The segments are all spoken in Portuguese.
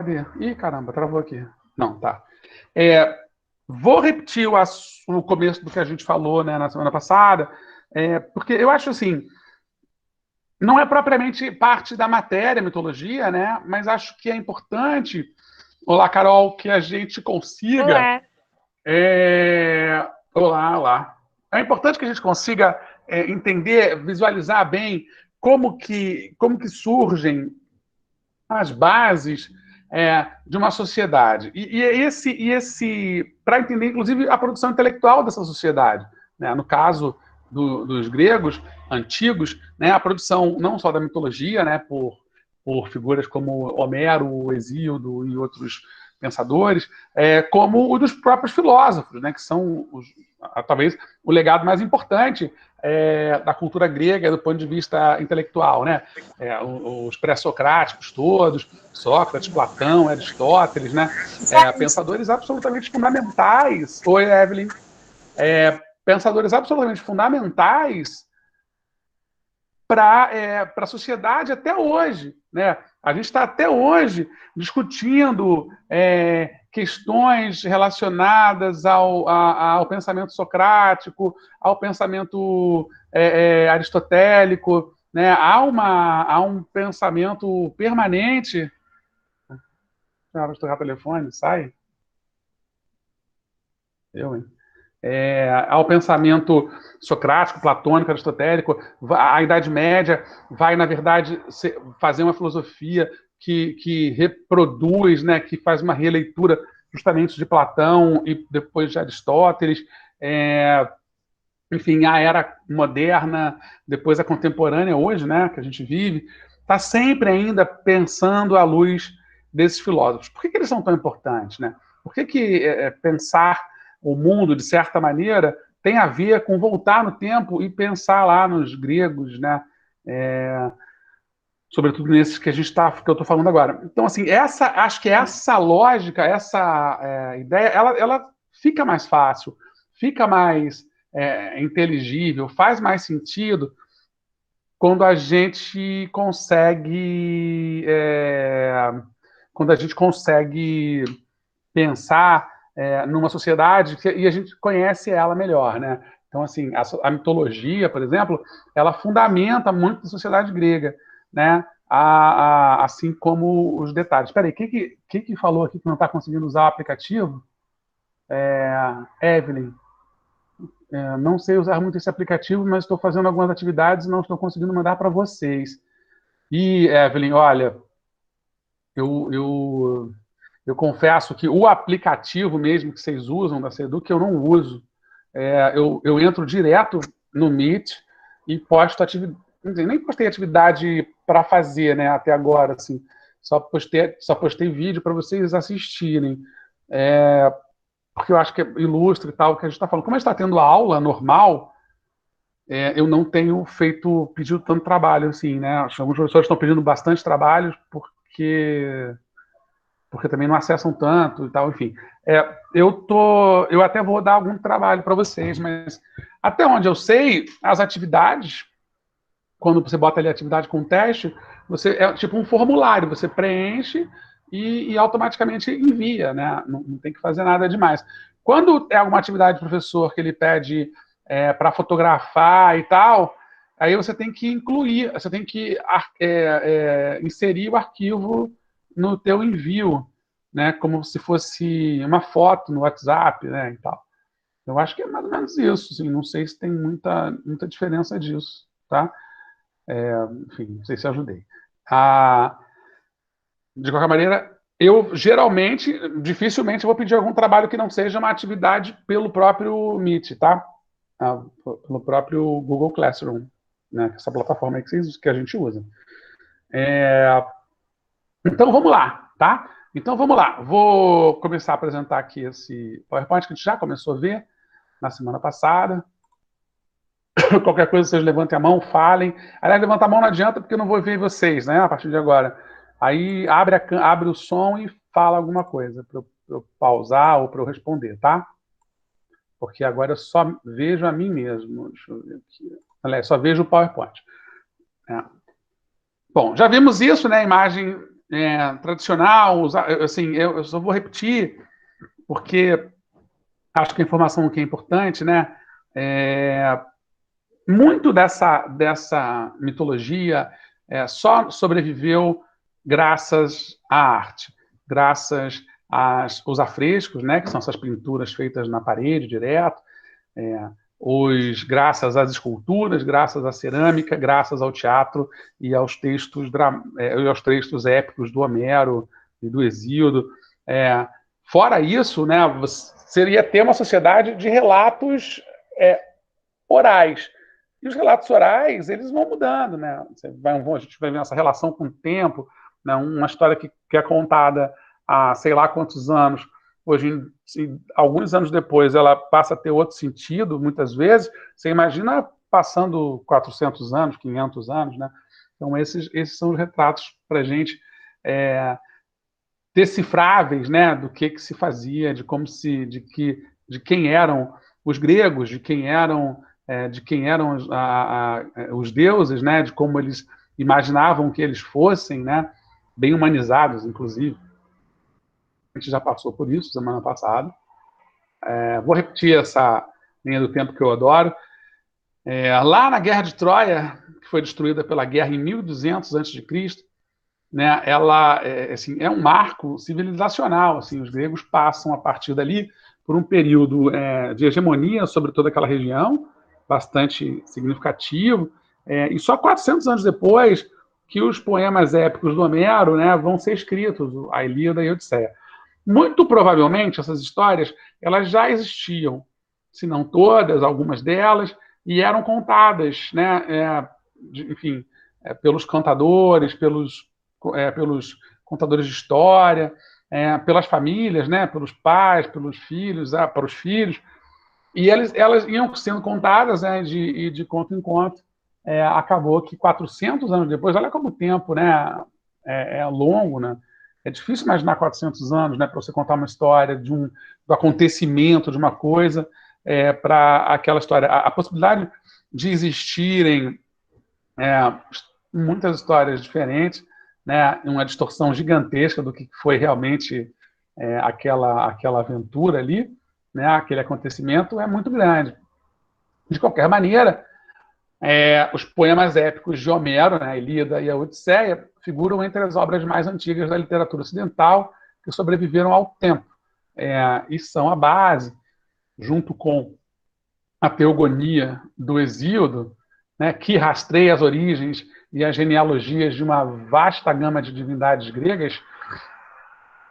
Cadê? Ih, caramba, travou aqui. Não, tá. É, vou repetir o começo do que a gente falou, né, na semana passada, porque eu acho assim, não é propriamente parte da matéria mitologia, né, mas acho que é importante, olá, Carol, que a gente consiga. Olá. Olá, olá. É importante que a gente consiga entender, visualizar bem como que surgem as bases de uma sociedade. E esse para entender, inclusive, a produção intelectual dessa sociedade. Né? No caso dos gregos antigos, né? A produção não só da mitologia, né? por figuras como Homero, Hesíodo e outros pensadores, como o dos próprios filósofos, né? Que são talvez o legado mais importante da cultura grega do ponto de vista intelectual, né? Os pré-socráticos todos, Sócrates, Platão, Aristóteles, né? Pensadores absolutamente fundamentais. Oi, Evelyn. Pensadores absolutamente fundamentais para a sociedade até hoje, né? A gente está até hoje discutindo questões relacionadas ao pensamento socrático, ao pensamento aristotélico, né? Há um pensamento permanente. Vou tocar o telefone, sai. Eu, hein? Ao pensamento socrático, platônico, aristotélico, a Idade Média vai, na verdade, fazer uma filosofia que reproduz, né, que faz uma releitura justamente de Platão e depois de Aristóteles. Enfim, a era moderna, depois a contemporânea hoje, né, que a gente vive, está sempre ainda pensando à luz desses filósofos. Por que eles são tão importantes, né? Por que pensar o mundo, de certa maneira, tem a ver com voltar no tempo e pensar lá nos gregos, né? Sobretudo nesses que que eu estou falando agora. Então, assim, acho que essa lógica, essa ideia, ela fica mais fácil, fica mais inteligível, faz mais sentido quando a gente consegue pensar numa sociedade e a gente conhece ela melhor, né? Então, assim, a mitologia, por exemplo, ela fundamenta muito a sociedade grega, né? Assim como os detalhes. Espera aí, que falou aqui que não está conseguindo usar o aplicativo? Evelyn, não sei usar muito esse aplicativo, mas estou fazendo algumas atividades e não estou conseguindo mandar para vocês. E, Evelyn, olha, eu, eu confesso que o aplicativo mesmo que vocês usam da Seduc eu não uso. Eu entro direto no Meet e posto atividade. Nem postei atividade para fazer, né, até agora, assim. Só postei vídeo para vocês assistirem. Porque eu acho que ilustra e tal o que a gente está falando. Como a gente está tendo a aula normal, eu não tenho pedido tanto trabalho assim, né? Alguns professores estão pedindo bastante trabalho porque também não acessam tanto e tal, enfim. Eu até vou dar algum trabalho para vocês, mas até onde eu sei, as atividades, quando você bota ali atividade com teste, você é tipo um formulário, você preenche e automaticamente envia, né? Não tem que fazer nada demais. Quando é alguma atividade do professor que ele pede para fotografar e tal, aí você tem que incluir, você tem que inserir o arquivo no teu envio, né? Como se fosse uma foto no WhatsApp, né? E tal. Eu acho que é mais ou menos isso. Assim, não sei se tem muita diferença disso, tá? Enfim, não sei se ajudei. Ah, de qualquer maneira, eu geralmente, dificilmente, vou pedir algum trabalho que não seja uma atividade pelo próprio Meet, tá? Pelo próprio Google Classroom, né? Essa plataforma aí que a gente usa. Então vamos lá, tá? Então vamos lá. Vou começar a apresentar aqui esse PowerPoint que a gente já começou a ver na semana passada. Qualquer coisa, vocês levantem a mão, falem. Aliás, levantar a mão não adianta porque eu não vou ver vocês, né? A partir de agora. Aí abre o som e fala alguma coisa para eu pausar ou para eu responder, tá? Porque agora eu só vejo a mim mesmo. Deixa eu ver aqui. Aliás, só vejo o PowerPoint. É. Bom, já vimos isso, né? A imagem tradicional, assim, eu só vou repetir, porque acho que a informação que é importante, né? Muito dessa mitologia só sobreviveu graças à arte, graças aos afrescos, né, que são essas pinturas feitas na parede direto, graças às esculturas, graças à cerâmica, graças ao teatro e aos textos épicos do Homero e do Hesíodo. Fora isso, né, seria ter uma sociedade de relatos orais. E os relatos orais, eles vão mudando, né? A gente vai ver essa relação com o tempo, né? Uma história que é contada há sei lá quantos anos, hoje, alguns anos depois, ela passa a ter outro sentido, muitas vezes. Você imagina passando 400 anos, 500 anos, né? Então, esses são os retratos para a gente decifráveis, né? Do que se fazia, de quem eram os gregos, de quem eram os deuses, né? De como eles imaginavam que eles fossem, né? Bem humanizados, inclusive. A gente já passou por isso semana passada. Vou repetir essa linha do tempo que eu adoro. Lá na Guerra de Troia, que foi destruída pela guerra em 1200 a.C., né, ela assim, é um marco civilizacional. Assim, os gregos passam, a partir dali, por um período de hegemonia sobre toda aquela região, bastante significativo, e só 400 anos depois que os poemas épicos do Homero, né, vão ser escritos, a Ilíada e a Odisseia. Muito provavelmente, essas histórias elas já existiam, se não todas, algumas delas, e eram contadas, né, enfim, pelos cantadores, pelos contadores de história, pelas famílias, né, pelos pais, pelos filhos, para os filhos, e elas iam sendo contadas, né, de conto em conto. Acabou que 400 anos depois, olha como o tempo, né, é longo, né? É difícil imaginar 400 anos, né, para você contar uma história do acontecimento de uma coisa para aquela história. A possibilidade de existirem muitas histórias diferentes, né, uma distorção gigantesca do que foi realmente aquela aventura ali, né, aquele acontecimento é muito grande. De qualquer maneira, os poemas épicos de Homero, né, a Ilíada e a Odisseia, figuram entre as obras mais antigas da literatura ocidental que sobreviveram ao tempo. E são a base, junto com a Teogonia do Hesíodo, né, que rastreia as origens e as genealogias de uma vasta gama de divindades gregas,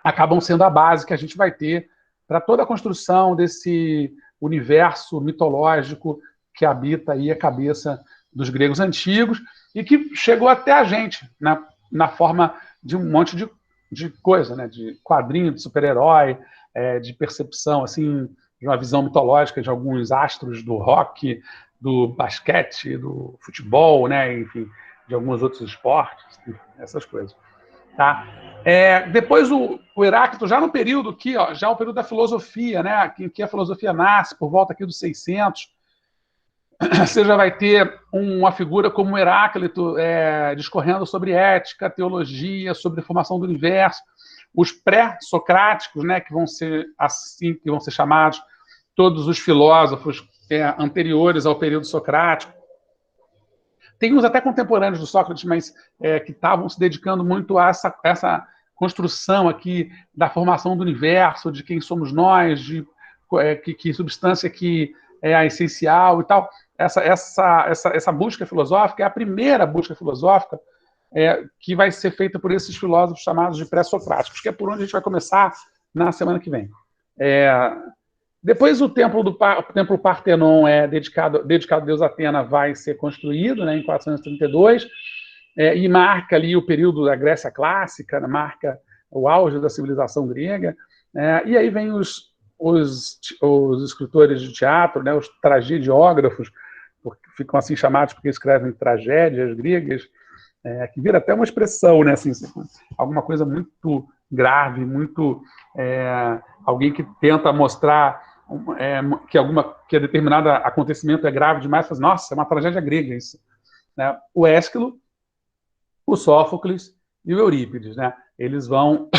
acabam sendo a base que a gente vai ter para toda a construção desse universo mitológico que habita aí a cabeça dos gregos antigos e que chegou até a gente, né, na forma de um monte de coisa, né, de quadrinho, de super-herói, de percepção, assim, de uma visão mitológica de alguns astros do rock, do basquete, do futebol, né, enfim, de alguns outros esportes, essas coisas. Tá? Depois o Heráclito, já no período aqui, ó, já o período da filosofia, né, que a filosofia nasce por volta aqui dos 600, você já vai ter uma figura como Heráclito discorrendo sobre ética, teologia, sobre a formação do universo, os pré-socráticos, né, que vão ser assim, que vão ser chamados todos os filósofos anteriores ao período socrático. Tem uns até contemporâneos do Sócrates, mas que estavam se dedicando muito a essa construção aqui da formação do universo, de quem somos nós, de que substância que é a essencial e tal. Essa busca filosófica é a primeira busca filosófica que vai ser feita por esses filósofos chamados de pré-socráticos, que é por onde a gente vai começar na semana que vem. Depois o templo Partenon dedicado a Deus Atena vai ser construído, né, em 432, e marca ali o período da Grécia clássica, né, marca o auge da civilização grega, e aí vem os escritores de teatro, né, os tragediógrafos, ficam assim chamados porque escrevem tragédias gregas, que vira até uma expressão, né, assim, alguma coisa muito grave, muito alguém que tenta mostrar que determinado acontecimento é grave demais, fala, nossa, é uma tragédia grega isso. Né? O Ésquilo, o Sófocles e o Eurípides. Né? eles vão,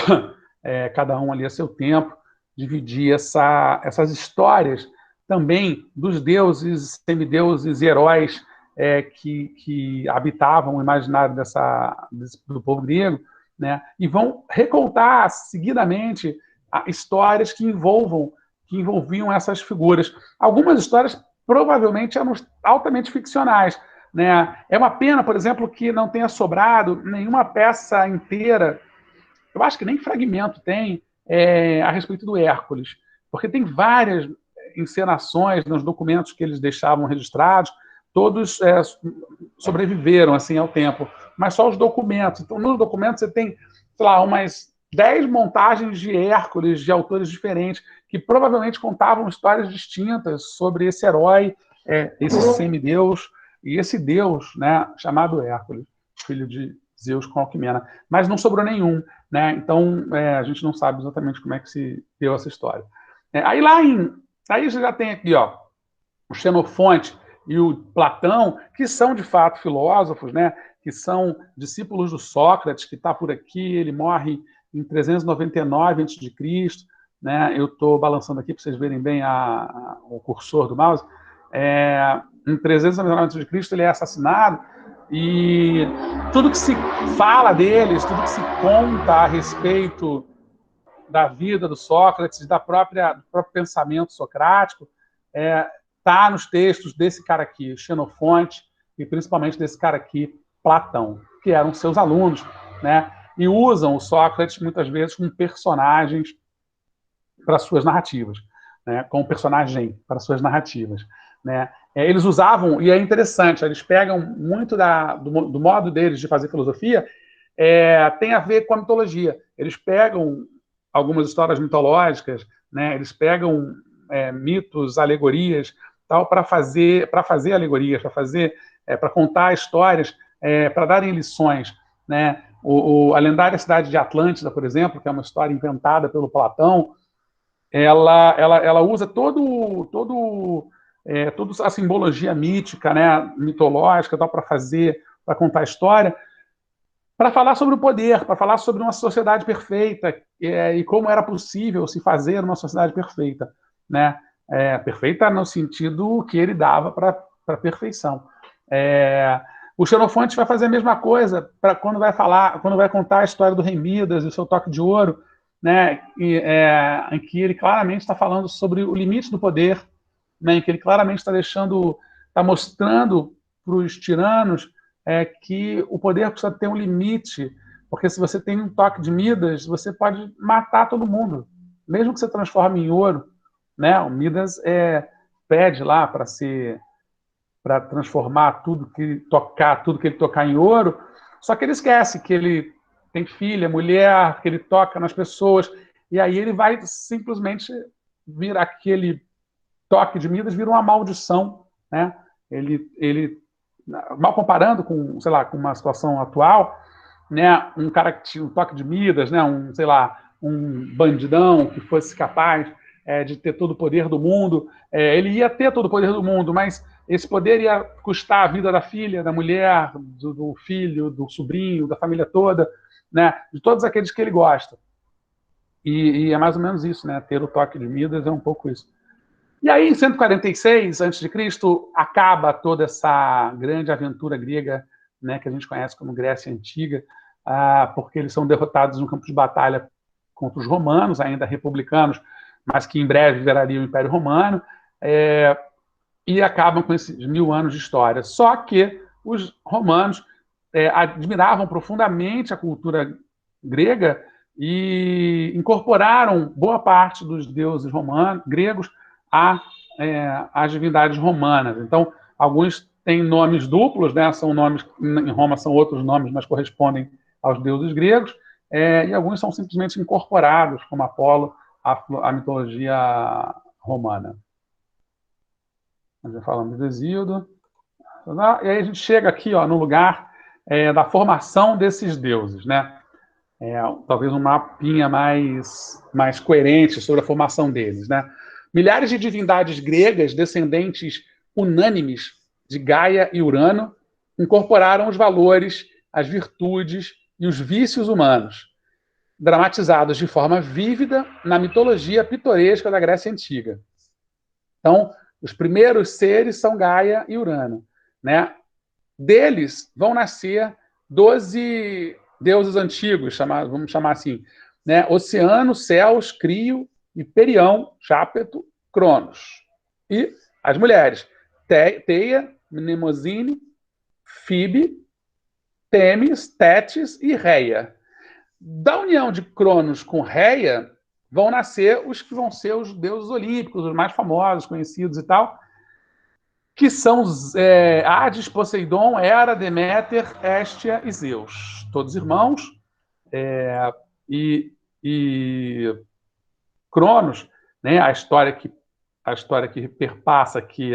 cada um ali a seu tempo, dividir essas histórias também dos deuses, semideuses e heróis que habitavam o imaginário do povo grego, né? E vão recontar seguidamente histórias que envolviam essas figuras. Algumas histórias provavelmente eram altamente ficcionais, né? É uma pena, por exemplo, que não tenha sobrado nenhuma peça inteira, eu acho que nem fragmento tem, a respeito do Hércules, porque tem várias encenações nos documentos que eles deixavam registrados, todos sobreviveram assim ao tempo, mas só os documentos. Então, nos documentos você tem, sei lá, umas 10 montagens de Hércules de autores diferentes, que provavelmente contavam histórias distintas sobre esse herói, esse semideus, e esse deus, né, chamado Hércules, filho de Zeus com Alquimena. Mas não sobrou nenhum, né? Então, a gente não sabe exatamente como é que se deu essa história. Aí você já tem aqui, ó, o Xenofonte e o Platão, que são de fato filósofos, né? Que são discípulos do Sócrates, que está por aqui, ele morre em 399 a.C., né? Eu estou balançando aqui para vocês verem bem o cursor do mouse. Em 399 a.C. ele é assassinado, e tudo que se fala deles, tudo que se conta a respeito da vida do Sócrates, do próprio pensamento socrático, está nos textos desse cara aqui, Xenofonte, e principalmente desse cara aqui, Platão, que eram seus alunos, né? E usam o Sócrates muitas vezes como personagens para suas narrativas, né? Como personagem para suas narrativas, né? Eles usavam, e é interessante, eles pegam muito do modo deles de fazer filosofia, tem a ver com a mitologia. Eles pegam algumas histórias mitológicas, né? Eles pegam mitos, alegorias, tal, para fazer alegorias, para contar histórias, para darem lições, né? A lendária cidade de Atlântida, por exemplo, que é uma história inventada pelo Platão, ela usa toda a simbologia mítica, né, mitológica, para contar a história, para falar sobre o poder, para falar sobre uma sociedade perfeita, e como era possível se fazer uma sociedade perfeita, né? Perfeita no sentido que ele dava para a perfeição. O Xenofonte vai fazer a mesma coisa quando vai contar a história do Rei Midas e o seu toque de ouro, né? Em que ele claramente está falando sobre o limite do poder, né? Em que ele claramente está mostrando para os tiranos que o poder precisa ter um limite, porque se você tem um toque de Midas, você pode matar todo mundo, mesmo que você transforme em ouro, né? O Midas pede lá para transformar tudo que ele tocar em ouro, só que ele esquece que ele tem filha, mulher, que ele toca nas pessoas, e aí ele vai simplesmente vir aquele toque de Midas, vira uma maldição, né? Ele mal comparando com, sei lá, com uma situação atual, né? Um cara que tinha um toque de Midas, né? Sei lá, um bandidão que fosse capaz de ter todo o poder do mundo, ele ia ter todo o poder do mundo, mas esse poder ia custar a vida da filha, da mulher, do filho, do sobrinho, da família toda, né? De todos aqueles que ele gosta. E é mais ou menos isso, né? Ter o toque de Midas é um pouco isso. E aí, em 146 a.C., acaba toda essa grande aventura grega, né, que a gente conhece como Grécia Antiga, porque eles são derrotados no campo de batalha contra os romanos, ainda republicanos, mas que em breve virariam o Império Romano, e acabam com esses 1000 anos de história. Só que os romanos admiravam profundamente a cultura grega e incorporaram boa parte dos deuses gregos às divindades romanas. Então, alguns têm nomes duplos, né? São nomes em Roma são outros nomes, mas correspondem aos deuses gregos, e alguns são simplesmente incorporados, como Apolo, à mitologia romana. Nós já falamos de Hesíodo. E aí a gente chega aqui, ó, no lugar da formação desses deuses, né? Talvez um mapinha mais coerente sobre a formação deles, né? Milhares de divindades gregas, descendentes unânimes de Gaia e Urano, incorporaram os valores, as virtudes e os vícios humanos. dramatizados de forma vívida na mitologia pitoresca da Grécia Antiga. Então, os primeiros seres são Gaia e Urano, né? Deles vão nascer 12 deuses antigos, vamos chamar assim, né? Oceano, Céus, Crio, Hiperião, Jápeto, Cronos. E as mulheres, Teia, Mnemosine, Fibe, Temis, Tétis e Reia. Da união de Cronos com Reia, vão nascer os que vão ser os deuses olímpicos, os mais famosos, conhecidos e tal, que são Hades, Poseidon, Hera, Deméter, Héstia e Zeus. Todos irmãos. E Cronos, né, a história que perpassa aqui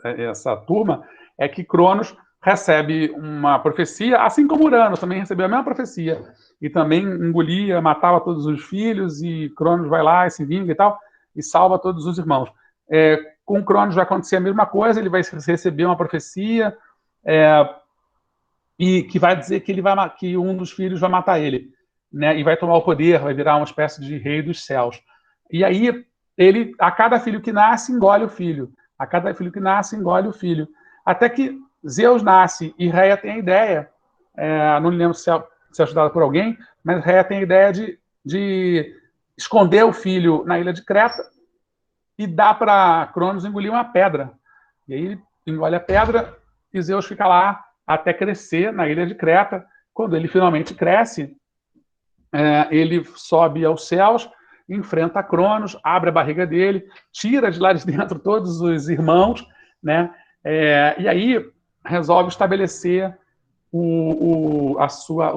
essa turma é que Cronos recebe uma profecia, assim como Urano também recebeu a mesma profecia, e também engolia, matava todos os filhos, e Cronos vai lá e se vinga e tal, e salva todos os irmãos. Com Cronos vai acontecer a mesma coisa, ele vai receber uma profecia, e que vai dizer que um dos filhos vai matar ele, né, e vai tomar o poder, vai virar uma espécie de rei dos céus. E aí, a cada filho que nasce, engole o filho. A cada filho que nasce, engole o filho. Até que Zeus nasce e Reia tem a ideia, não lembro se é ajudada por alguém, mas Reia tem a ideia de esconder o filho na ilha de Creta e dá para Cronos engolir uma pedra. E aí ele engole a pedra e Zeus fica lá até crescer na ilha de Creta. Quando ele finalmente cresce, ele sobe aos céus, enfrenta Cronos, abre a barriga dele, tira de lá de dentro todos os irmãos, né? E aí resolve estabelecer o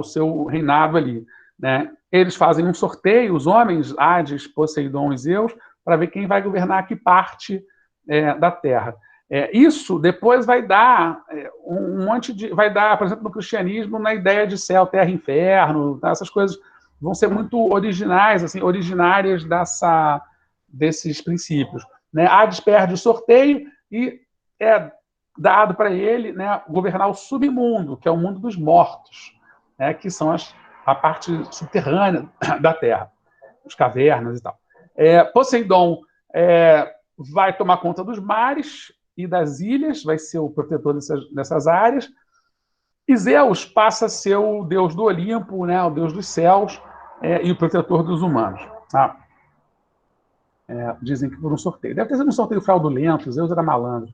seu reinado ali, né? Eles fazem um sorteio, os homens, Hades, Poseidon e Zeus, para ver quem vai governar que parte da Terra. Isso depois vai dar um monte de... Vai dar, por exemplo, no cristianismo, na ideia de céu, terra, inferno, tá? Essas coisas vão ser muito originais, assim, originárias desses princípios, né? Hades perde o sorteio e é dado para ele, né, governar o submundo, que é o mundo dos mortos, né, que são a parte subterrânea da Terra, as cavernas e tal. Poseidon vai tomar conta dos mares e das ilhas, vai ser o protetor dessas áreas, e Zeus passa a ser o deus do Olimpo, né, o deus dos céus, e o protetor dos humanos. Tá? Dizem que por um sorteio. Deve ter sido um sorteio fraudulento, Zeus era malandro.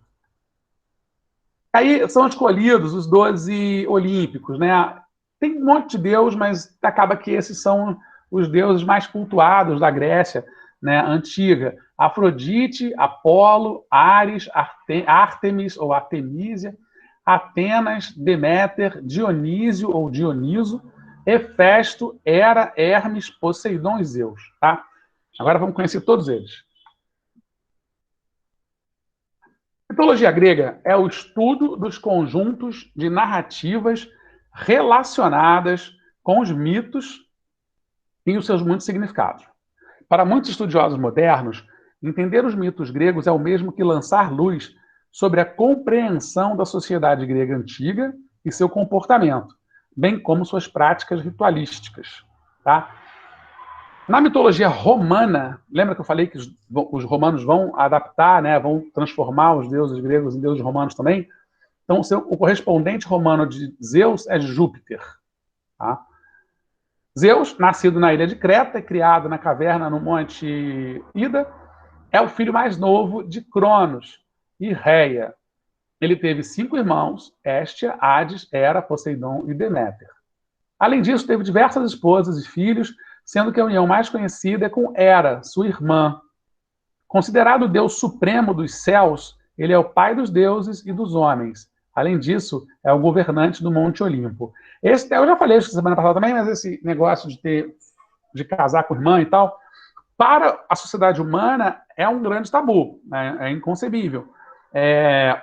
Aí são escolhidos os 12 olímpicos, né? Tem um monte de deus, mas acaba que esses são os deuses mais cultuados da Grécia, né, antiga. Afrodite, Apolo, Ares, Ártemis ou Artemísia, Atenas, Deméter, Dionísio ou Dioniso, Hefesto, Hera, Hermes, Poseidon e Zeus. Tá? Agora vamos conhecer todos eles. A mitologia grega é o estudo dos conjuntos de narrativas relacionadas com os mitos e os seus muitos significados. Para muitos estudiosos modernos, entender os mitos gregos é o mesmo que lançar luz sobre a compreensão da sociedade grega antiga e seu comportamento, bem como suas práticas ritualísticas. Tá? Na mitologia romana, lembra que eu falei que os romanos vão adaptar, né, vão transformar os deuses gregos em deuses romanos também? Então, o correspondente romano de Zeus é Júpiter. Tá? Zeus, nascido na ilha de Creta, criado na caverna no Monte Ida, é o filho mais novo de Cronos e Reia. Ele teve 5 irmãos, Héstia, Hades, Hera, Poseidon e Deméter. Além disso, teve diversas esposas e filhos, sendo que a união mais conhecida é com Hera, sua irmã. Considerado o deus supremo dos céus, ele é o pai dos deuses e dos homens. Além disso, é o governante do Monte Olimpo. Eu já falei isso semana passada também, mas esse negócio de casar com irmã e tal, para a sociedade humana é um grande tabu, né? É inconcebível.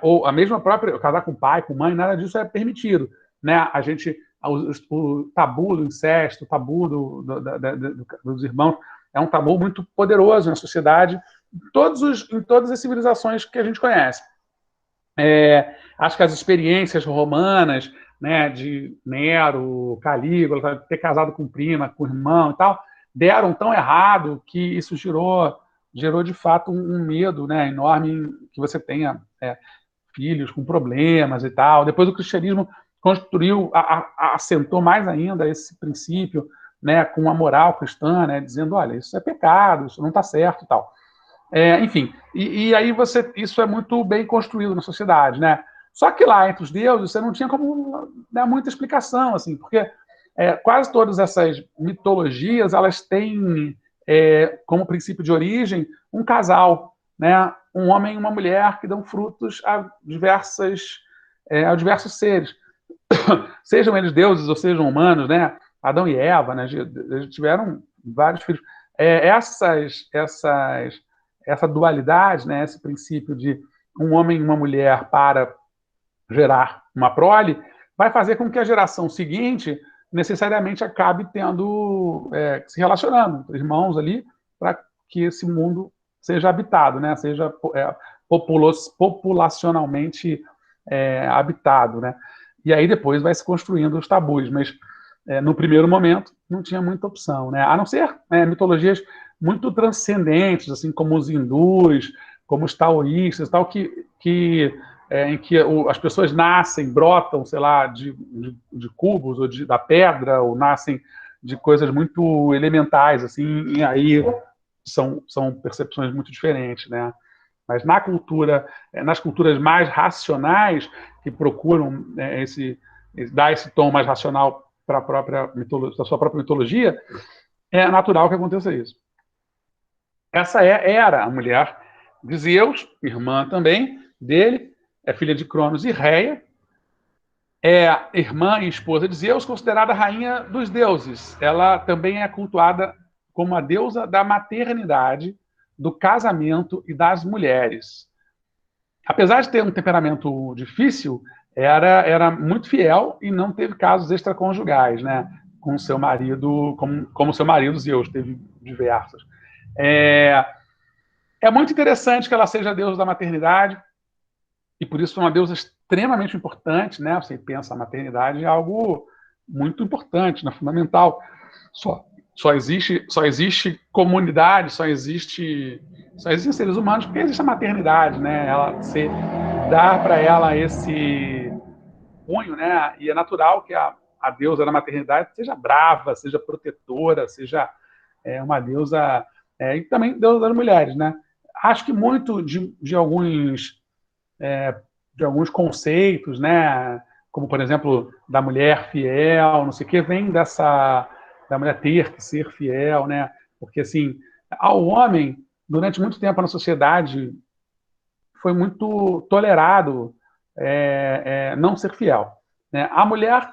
Ou a mesma própria, casar com pai, com mãe, nada disso é permitido. Né? O tabu do incesto, o tabu dos irmãos, é um tabu muito poderoso na sociedade, em todas as civilizações que a gente conhece. Acho que as experiências romanas, né, de Nero, Calígula, ter casado com prima, com irmão e tal, deram tão errado que isso gerou de fato um medo, né, enorme que você tenha filhos com problemas e tal. Depois o cristianismo construiu, assentou mais ainda esse princípio, né, com a moral cristã, né, dizendo, olha, isso é pecado, isso não está certo e tal. Enfim, e aí isso é muito bem construído na sociedade, né? Só que lá entre os deuses você não tinha como dar muita explicação, assim, porque quase todas essas mitologias elas têm como princípio de origem um casal, né? Um homem e uma mulher que dão frutos a diversos seres, sejam eles deuses ou sejam humanos, né? Adão e Eva, né? Eles tiveram vários filhos. Essa dualidade, né? Esse princípio de um homem e uma mulher para gerar uma prole, vai fazer com que a geração seguinte necessariamente acabe se relacionando entre irmãos ali, para que esse mundo seja habitado, né? Seja populacionalmente habitado, né? E aí depois vai se construindo os tabus, mas no primeiro momento não tinha muita opção, né? A não ser mitologias muito transcendentes, assim como os hindus, como os taoístas, tal, em que as pessoas nascem, brotam, sei lá, de cubos ou da pedra, ou nascem de coisas muito elementais, assim, e aí são percepções muito diferentes, né? Mas nas culturas mais racionais, que procuram dar esse tom mais racional para a sua própria mitologia, é natural que aconteça isso. Essa era a mulher de Zeus, irmã também dele, é filha de Cronos e Reia, é irmã e esposa de Zeus, considerada rainha dos deuses. Ela também é cultuada como a deusa da maternidade, do casamento e das mulheres. Apesar de ter um temperamento difícil, era muito fiel e não teve casos extraconjugais, né? Com seu marido, como seu marido Zeus, teve diversos. É muito interessante que ela seja a deusa da maternidade, e por isso é uma deusa extremamente importante, né? Você pensa a maternidade é algo muito importante, né? Fundamental. Só existe comunidade, só existem seres humanos porque existe a maternidade, né? Você dar para ela esse cunho, né? E é natural que a deusa da maternidade seja brava, seja protetora, seja uma deusa e também deusa das mulheres, né? Acho que muito de alguns conceitos, né? Como, por exemplo, da mulher fiel, não sei o que, vem da mulher ter que ser fiel, né? Porque, assim, ao homem, durante muito tempo na sociedade, foi muito tolerado não ser fiel, né? A mulher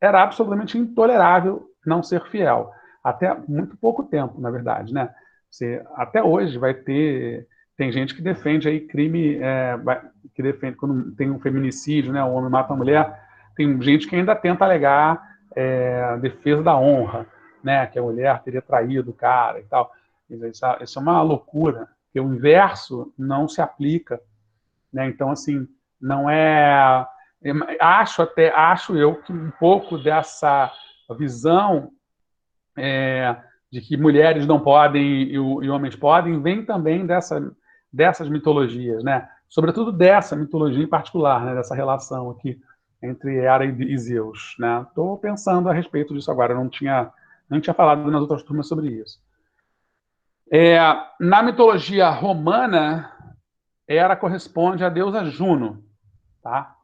era absolutamente intolerável não ser fiel. Até muito pouco tempo, na verdade, né? Até hoje tem gente que defende aí crime, que defende quando tem um feminicídio, né? O homem mata a mulher. Tem gente que ainda tenta alegar defesa da honra, né? Que a mulher teria traído o cara e tal. Isso é uma loucura, porque o inverso não se aplica, né? Então, assim, não é. Acho eu que um pouco dessa visão de que mulheres não podem e homens podem vem também dessas mitologias, né? Sobretudo dessa mitologia em particular, né? Dessa relação aqui entre Hera e Zeus, né? Estou pensando a respeito disso agora, não tinha falado nas outras turmas sobre isso. Na mitologia romana, Hera corresponde à deusa Juno, tá?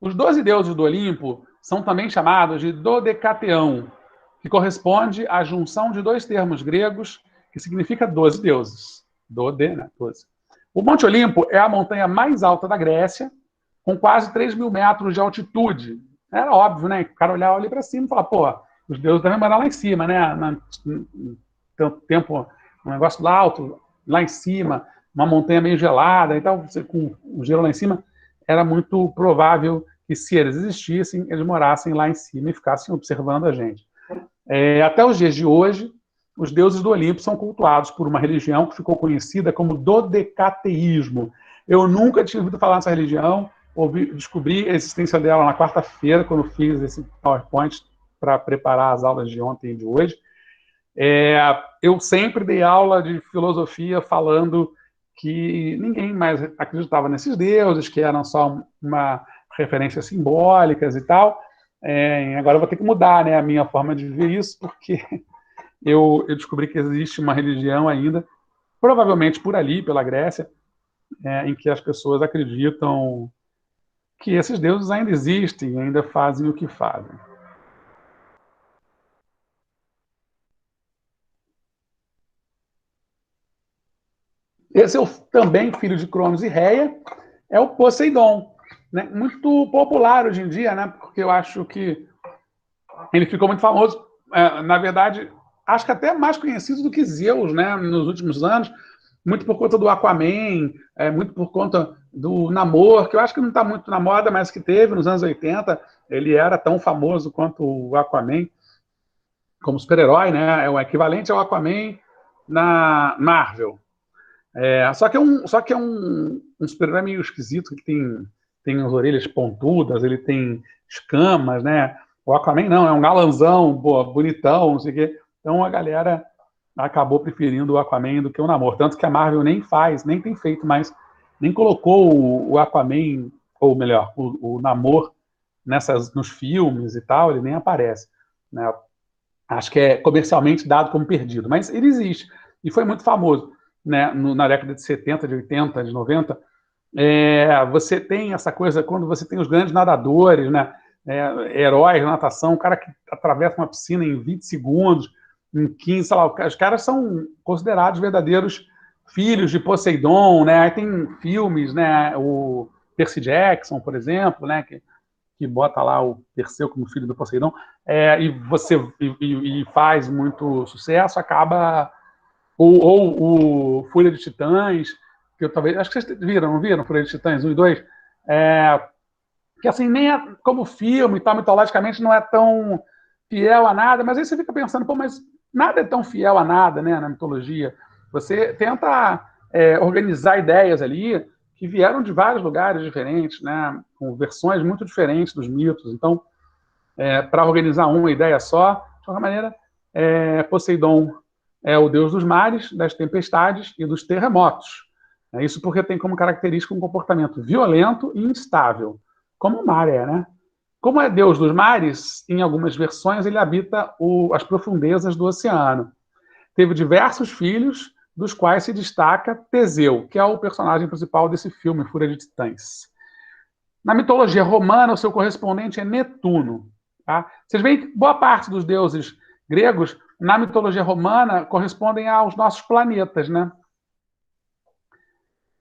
Os 12 deuses do Olimpo são também chamados de dodecateão, que corresponde à junção de dois termos gregos que significa 12 deuses. Dode, né? 12. O Monte Olimpo é a montanha mais alta da Grécia, com quase 3 mil metros de altitude. Era óbvio, né? O cara olhava ali para cima e falava, pô, os deuses devem morar lá em cima, né? Tanto tempo, um negócio lá alto, lá em cima, uma montanha meio gelada e tal, com o gelo lá em cima, era muito provável que, se eles existissem, eles morassem lá em cima e ficassem observando a gente. Até os dias de hoje, os deuses do Olimpo são cultuados por uma religião que ficou conhecida como dodecateísmo. Eu nunca tinha ouvido falar nessa religião, descobri a existência dela na quarta-feira, quando fiz esse PowerPoint para preparar as aulas de ontem e de hoje. Eu sempre dei aula de filosofia falando que ninguém mais acreditava nesses deuses, que eram só uma referências simbólicas e tal. Agora eu vou ter que mudar, né, a minha forma de ver isso, porque eu descobri que existe uma religião ainda, provavelmente por ali, pela Grécia, em que as pessoas acreditam que esses deuses ainda existem, ainda fazem o que fazem. Esse é também filho de Cronos e Reia, é o Poseidon, né? Muito popular hoje em dia, né? Porque eu acho que ele ficou muito famoso. Na verdade, acho que até mais conhecido do que Zeus, né? Nos últimos anos, muito por conta do Aquaman, muito por conta do Namor, que eu acho que não está muito na moda, mas que teve nos anos 80. Ele era tão famoso quanto o Aquaman como super-herói, né? É o equivalente ao Aquaman na Marvel. Só que é um super-herói meio esquisito, que tem as orelhas pontudas, ele tem escamas, né? O Aquaman não, é um galanzão, bonitão, não sei o quê. Então a galera acabou preferindo o Aquaman do que o Namor. Tanto que a Marvel nem faz, nem tem feito mais, nem colocou o Aquaman, ou melhor, o Namor nos filmes e tal, ele nem aparece, né? Acho que é comercialmente dado como perdido, mas ele existe. E foi muito famoso, né? Na década de 70, de 80, de 90. Você tem essa coisa, quando você tem os grandes nadadores, né? Heróis de natação, o cara que atravessa uma piscina em 20 segundos, em 15, sei lá, os caras são considerados verdadeiros filhos de Poseidon, né? Aí tem filmes, né? O Percy Jackson, por exemplo, né? Que bota lá o Perseu como filho do Poseidon, e faz muito sucesso, acaba. Ou o Fúria de Titãs, que eu talvez. Acho que vocês viram, não viram? Fúria de Titãs 1 e 2? Que assim, nem é como filme e tal, mitologicamente não é tão fiel a nada, mas aí você fica pensando, pô, mas nada é tão fiel a nada, né, na mitologia. Você tenta organizar ideias ali que vieram de vários lugares diferentes, né, com versões muito diferentes dos mitos. Então, para organizar uma ideia só, de qualquer maneira, Poseidon é o deus dos mares, das tempestades e dos terremotos. Isso porque tem como característica um comportamento violento e instável, como o mar é, né? Como é deus dos mares, em algumas versões ele habita as profundezas do oceano. Teve diversos filhos, dos quais se destaca Teseu, que é o personagem principal desse filme, Fúria de Titãs. Na mitologia romana, o seu correspondente é Netuno. Tá? Vocês veem que boa parte dos deuses gregos, na mitologia romana, correspondem aos nossos planetas, né?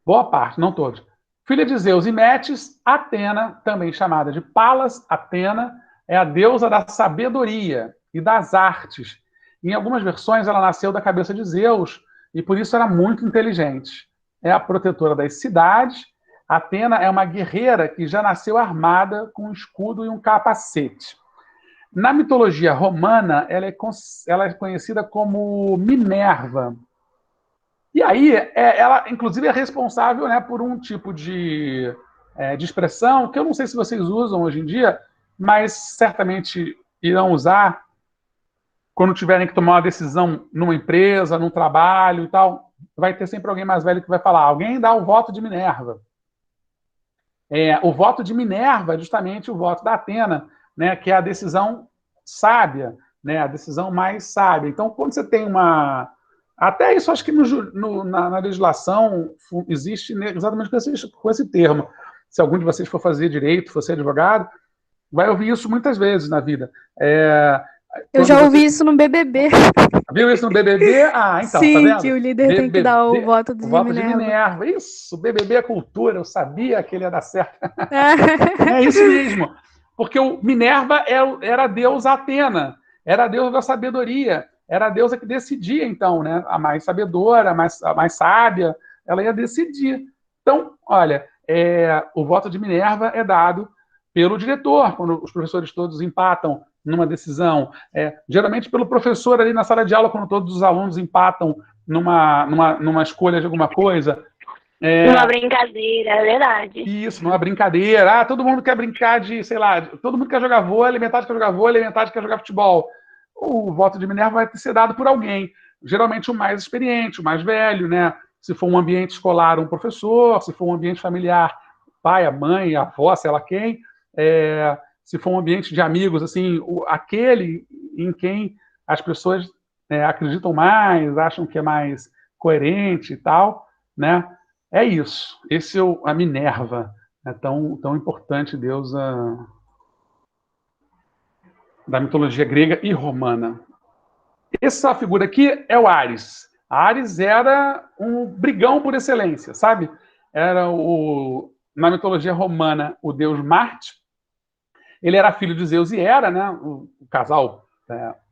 Boa parte, não todos. Filha de Zeus e Metis, Atena, também chamada de Palas Atena, é a deusa da sabedoria e das artes. Em algumas versões, ela nasceu da cabeça de Zeus e por isso era muito inteligente. É a protetora das cidades. Atena é uma guerreira que já nasceu armada com um escudo e um capacete. Na mitologia romana, ela é conhecida como Minerva. E aí, ela, inclusive, é responsável, né, por um tipo de expressão que eu não sei se vocês usam hoje em dia, mas certamente irão usar quando tiverem que tomar uma decisão numa empresa, num trabalho e tal. Vai ter sempre alguém mais velho que vai falar: alguém dá o voto de Minerva. O voto de Minerva é justamente o voto da Atena, né, que é a decisão sábia, né, a decisão mais sábia. Então, quando você tem uma. Até isso, acho que na legislação existe exatamente com esse termo. Se algum de vocês for fazer direito, for ser advogado, vai ouvir isso muitas vezes na vida. Eu já ouvi isso no BBB. Viu isso no BBB? Ah, então, Sim, tá vendo? que o líder tem que dar o voto de Minerva. Isso, BBB é cultura, eu sabia que ele ia dar certo. É isso mesmo. Porque o Minerva era a deusa Atena, era a deusa da sabedoria, era a deusa que decidia, então, né? A mais sabedora, a mais sábia, ela ia decidir. Então, olha, o voto de Minerva é dado pelo diretor, quando os professores todos empatam numa decisão. Geralmente pelo professor ali na sala de aula, quando todos os alunos empatam numa escolha de alguma coisa. Numa brincadeira, é verdade. Isso, numa brincadeira. Todo mundo quer brincar de, sei lá, todo mundo quer jogar vôlei, metade quer jogar vôlei, metade quer jogar futebol. o voto de Minerva vai ser dado por alguém, geralmente o mais experiente, o mais velho, né? Se for um ambiente escolar, um professor, se for um ambiente familiar, pai, a mãe, a avó, sei lá quem, se for um ambiente de amigos, assim, aquele em quem as pessoas acreditam mais, acham que é mais coerente e tal, né? É isso. Esse é a Minerva, é tão importante deusa da mitologia grega e romana. Essa figura aqui é o Ares. Ares era um brigão por excelência, sabe? Era na mitologia romana o deus Marte. Ele era filho de Zeus e Hera, né? O casal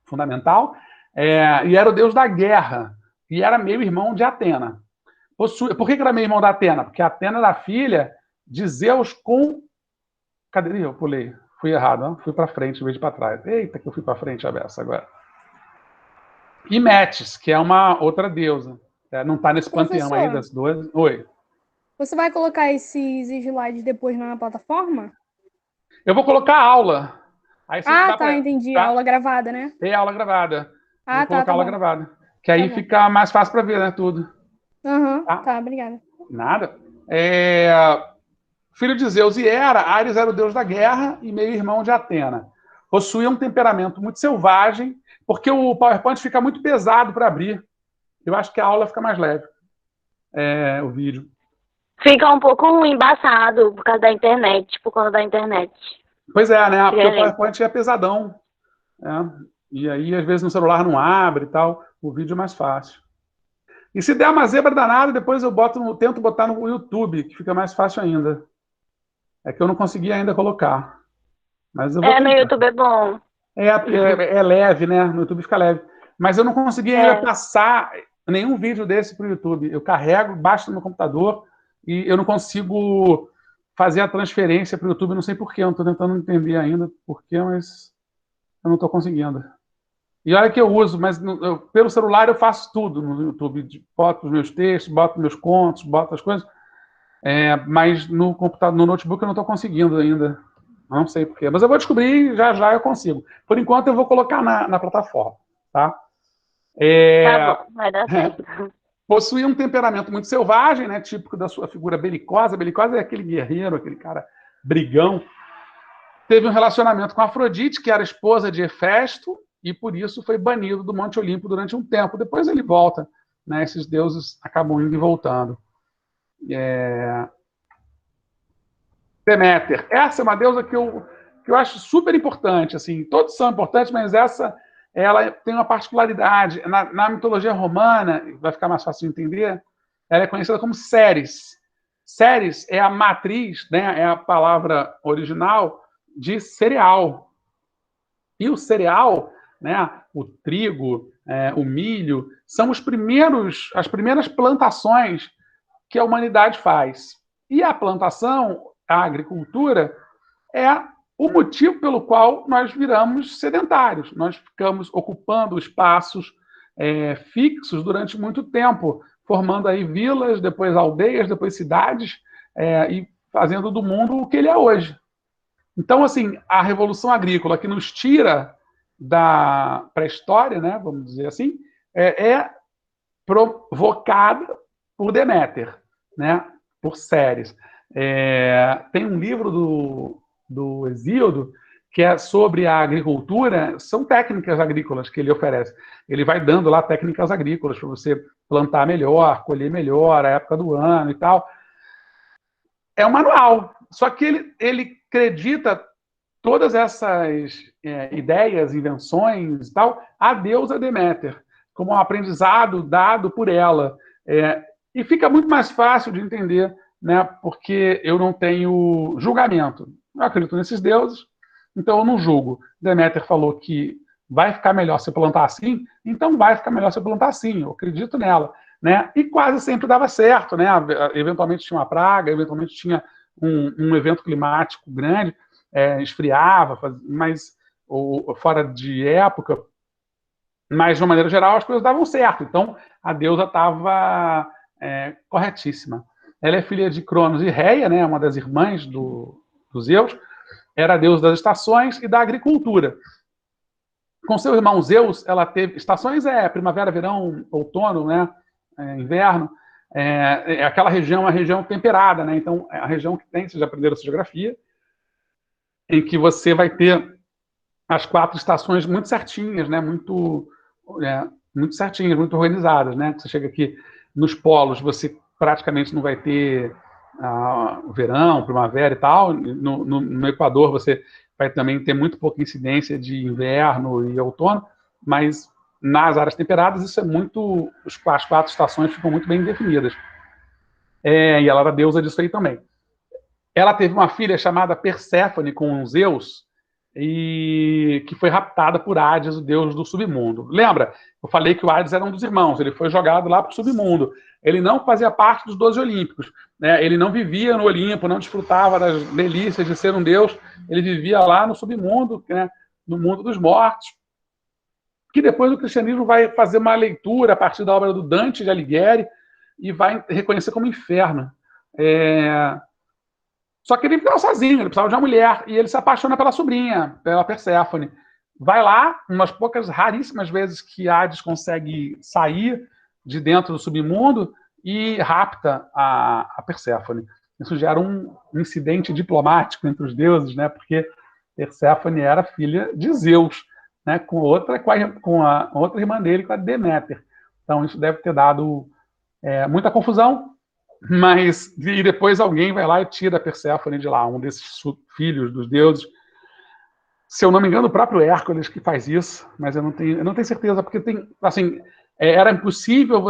fundamental, e era o deus da guerra e era meio irmão de Atena. Por que era meio irmão da Atena? Porque a Atena era filha de Zeus com... Cadê? Eu pulei. Fui errado, não? Fui para frente em vez de para trás. Eita, que eu fui para frente a beça agora. E Metis, que é uma outra deusa. Não está nesse panteão aí das duas. Oi. Você vai colocar esses slides depois na plataforma? Eu vou colocar a aula. Aí entendi. Tá? Aula gravada, né? É aula gravada. Vou colocar aula gravada. Que aí fica mais fácil para ver, né, tudo. Tá, obrigada. Nada. Filho de Zeus e Hera, Ares era o deus da guerra e meio-irmão de Atena. Possuía um temperamento muito selvagem, porque o PowerPoint fica muito pesado para abrir. Eu acho que a aula fica mais leve, o vídeo. Fica um pouco embaçado por causa da internet, por conta da internet. Pois é, né? Porque o PowerPoint é pesadão. E aí, às vezes, no celular não abre e tal. O vídeo é mais fácil. E se der uma zebra danada, depois eu tento botar no YouTube, que fica mais fácil ainda. É que eu não consegui ainda colocar. Mas eu vou tentar. No YouTube é bom. É leve, né? No YouTube fica leve. Mas eu não consegui ainda passar nenhum vídeo desse para o YouTube. Eu carrego, baixo no meu computador e eu não consigo fazer a transferência para o YouTube. Não sei porquê, eu não estou tentando entender ainda porquê, mas eu não estou conseguindo. E olha que eu uso, mas pelo celular eu faço tudo no YouTube. Boto os meus textos, boto meus contos, boto as coisas. Mas no computador, no notebook eu não estou conseguindo ainda. Não sei porquê. Mas eu vou descobrir e já eu consigo. Por enquanto eu vou colocar na plataforma. Tá? Tá bom, vai dar certo. Possuía um temperamento muito selvagem, né, típico da sua figura belicosa. Belicosa é aquele guerreiro, aquele cara brigão. Teve um relacionamento com Afrodite, que era esposa de Hefesto, e por isso foi banido do Monte Olimpo durante um tempo. Depois ele volta, né? Esses deuses acabam indo e voltando. Deméter. Essa é uma deusa que eu acho super importante. Assim, todos são importantes, mas ela tem uma particularidade. Na mitologia romana, vai ficar mais fácil de entender, ela é conhecida como Ceres. Ceres é a matriz, né? É a palavra original de cereal. E o cereal, né, o trigo, o milho, são as primeiras plantações que a humanidade faz. E a plantação, a agricultura, é o motivo pelo qual nós viramos sedentários. Nós ficamos ocupando espaços fixos durante muito tempo, formando aí vilas, depois aldeias, depois cidades, e fazendo do mundo o que ele é hoje. Então, assim, a Revolução Agrícola que nos tira da pré-história, né, vamos dizer assim, é provocada por Deméter, né, por Ceres. Tem um livro do Hesíodo que é sobre a agricultura, são técnicas agrícolas que ele oferece. Ele vai dando lá técnicas agrícolas para você plantar melhor, colher melhor, a época do ano e tal. É um manual, só que ele acredita todas essas ideias, invenções e tal, a deusa Deméter, como um aprendizado dado por ela. E fica muito mais fácil de entender, né, porque eu não tenho julgamento. Eu acredito nesses deuses, então eu não julgo. Deméter falou que vai ficar melhor se plantar assim, então vai ficar melhor se plantar assim, eu acredito nela. Né? E quase sempre dava certo, né? Eventualmente tinha uma praga, eventualmente tinha um evento climático grande, esfriava, mas fora de época, mas de uma maneira geral as coisas davam certo. Então a deusa estava corretíssima. Ela é filha de Cronos e Reia, né? Uma das irmãs dos Zeus, era a deusa das estações e da agricultura. com seu irmão Zeus, ela teve estações, primavera, verão, outono, né? Inverno. Aquela região é uma região temperada, né? Então, é a região que tem, vocês já aprenderam a geografia, em que você vai ter as 4 estações muito certinhas, né? Muito certinhas, muito organizadas, né? Você chega aqui nos polos, você praticamente não vai ter verão, primavera e tal. No Equador, você vai também ter muito pouca incidência de inverno e outono, mas nas áreas temperadas, isso é muito. As 4 estações ficam muito bem definidas. E ela era deusa disso aí também. Ela teve uma filha chamada Perséfone com Zeus, e que foi raptada por Hades, o deus do submundo. Lembra? Eu falei que o Hades era um dos irmãos, ele foi jogado lá para o submundo. Ele não fazia parte dos 12 Olímpicos, né? Ele não vivia no Olimpo, não desfrutava das delícias de ser um deus, ele vivia lá no submundo, né? No mundo dos mortos, que depois o cristianismo vai fazer uma leitura a partir da obra do Dante de Alighieri e vai reconhecer como inferno. Só que ele ficava sozinho, ele precisava de uma mulher, e ele se apaixona pela sobrinha, pela Perséfone. Vai lá, umas poucas, raríssimas vezes que Hades consegue sair de dentro do submundo e rapta a Perséfone. Isso gera um incidente diplomático entre os deuses, né? Porque Perséfone era filha de Zeus, né? Com a outra irmã dele, com a Deméter. Então isso deve ter dado muita confusão. E depois alguém vai lá e tira a Perséfone de lá, um desses filhos dos deuses. Se eu não me engano, o próprio Hércules que faz isso, mas eu não tenho certeza, porque era impossível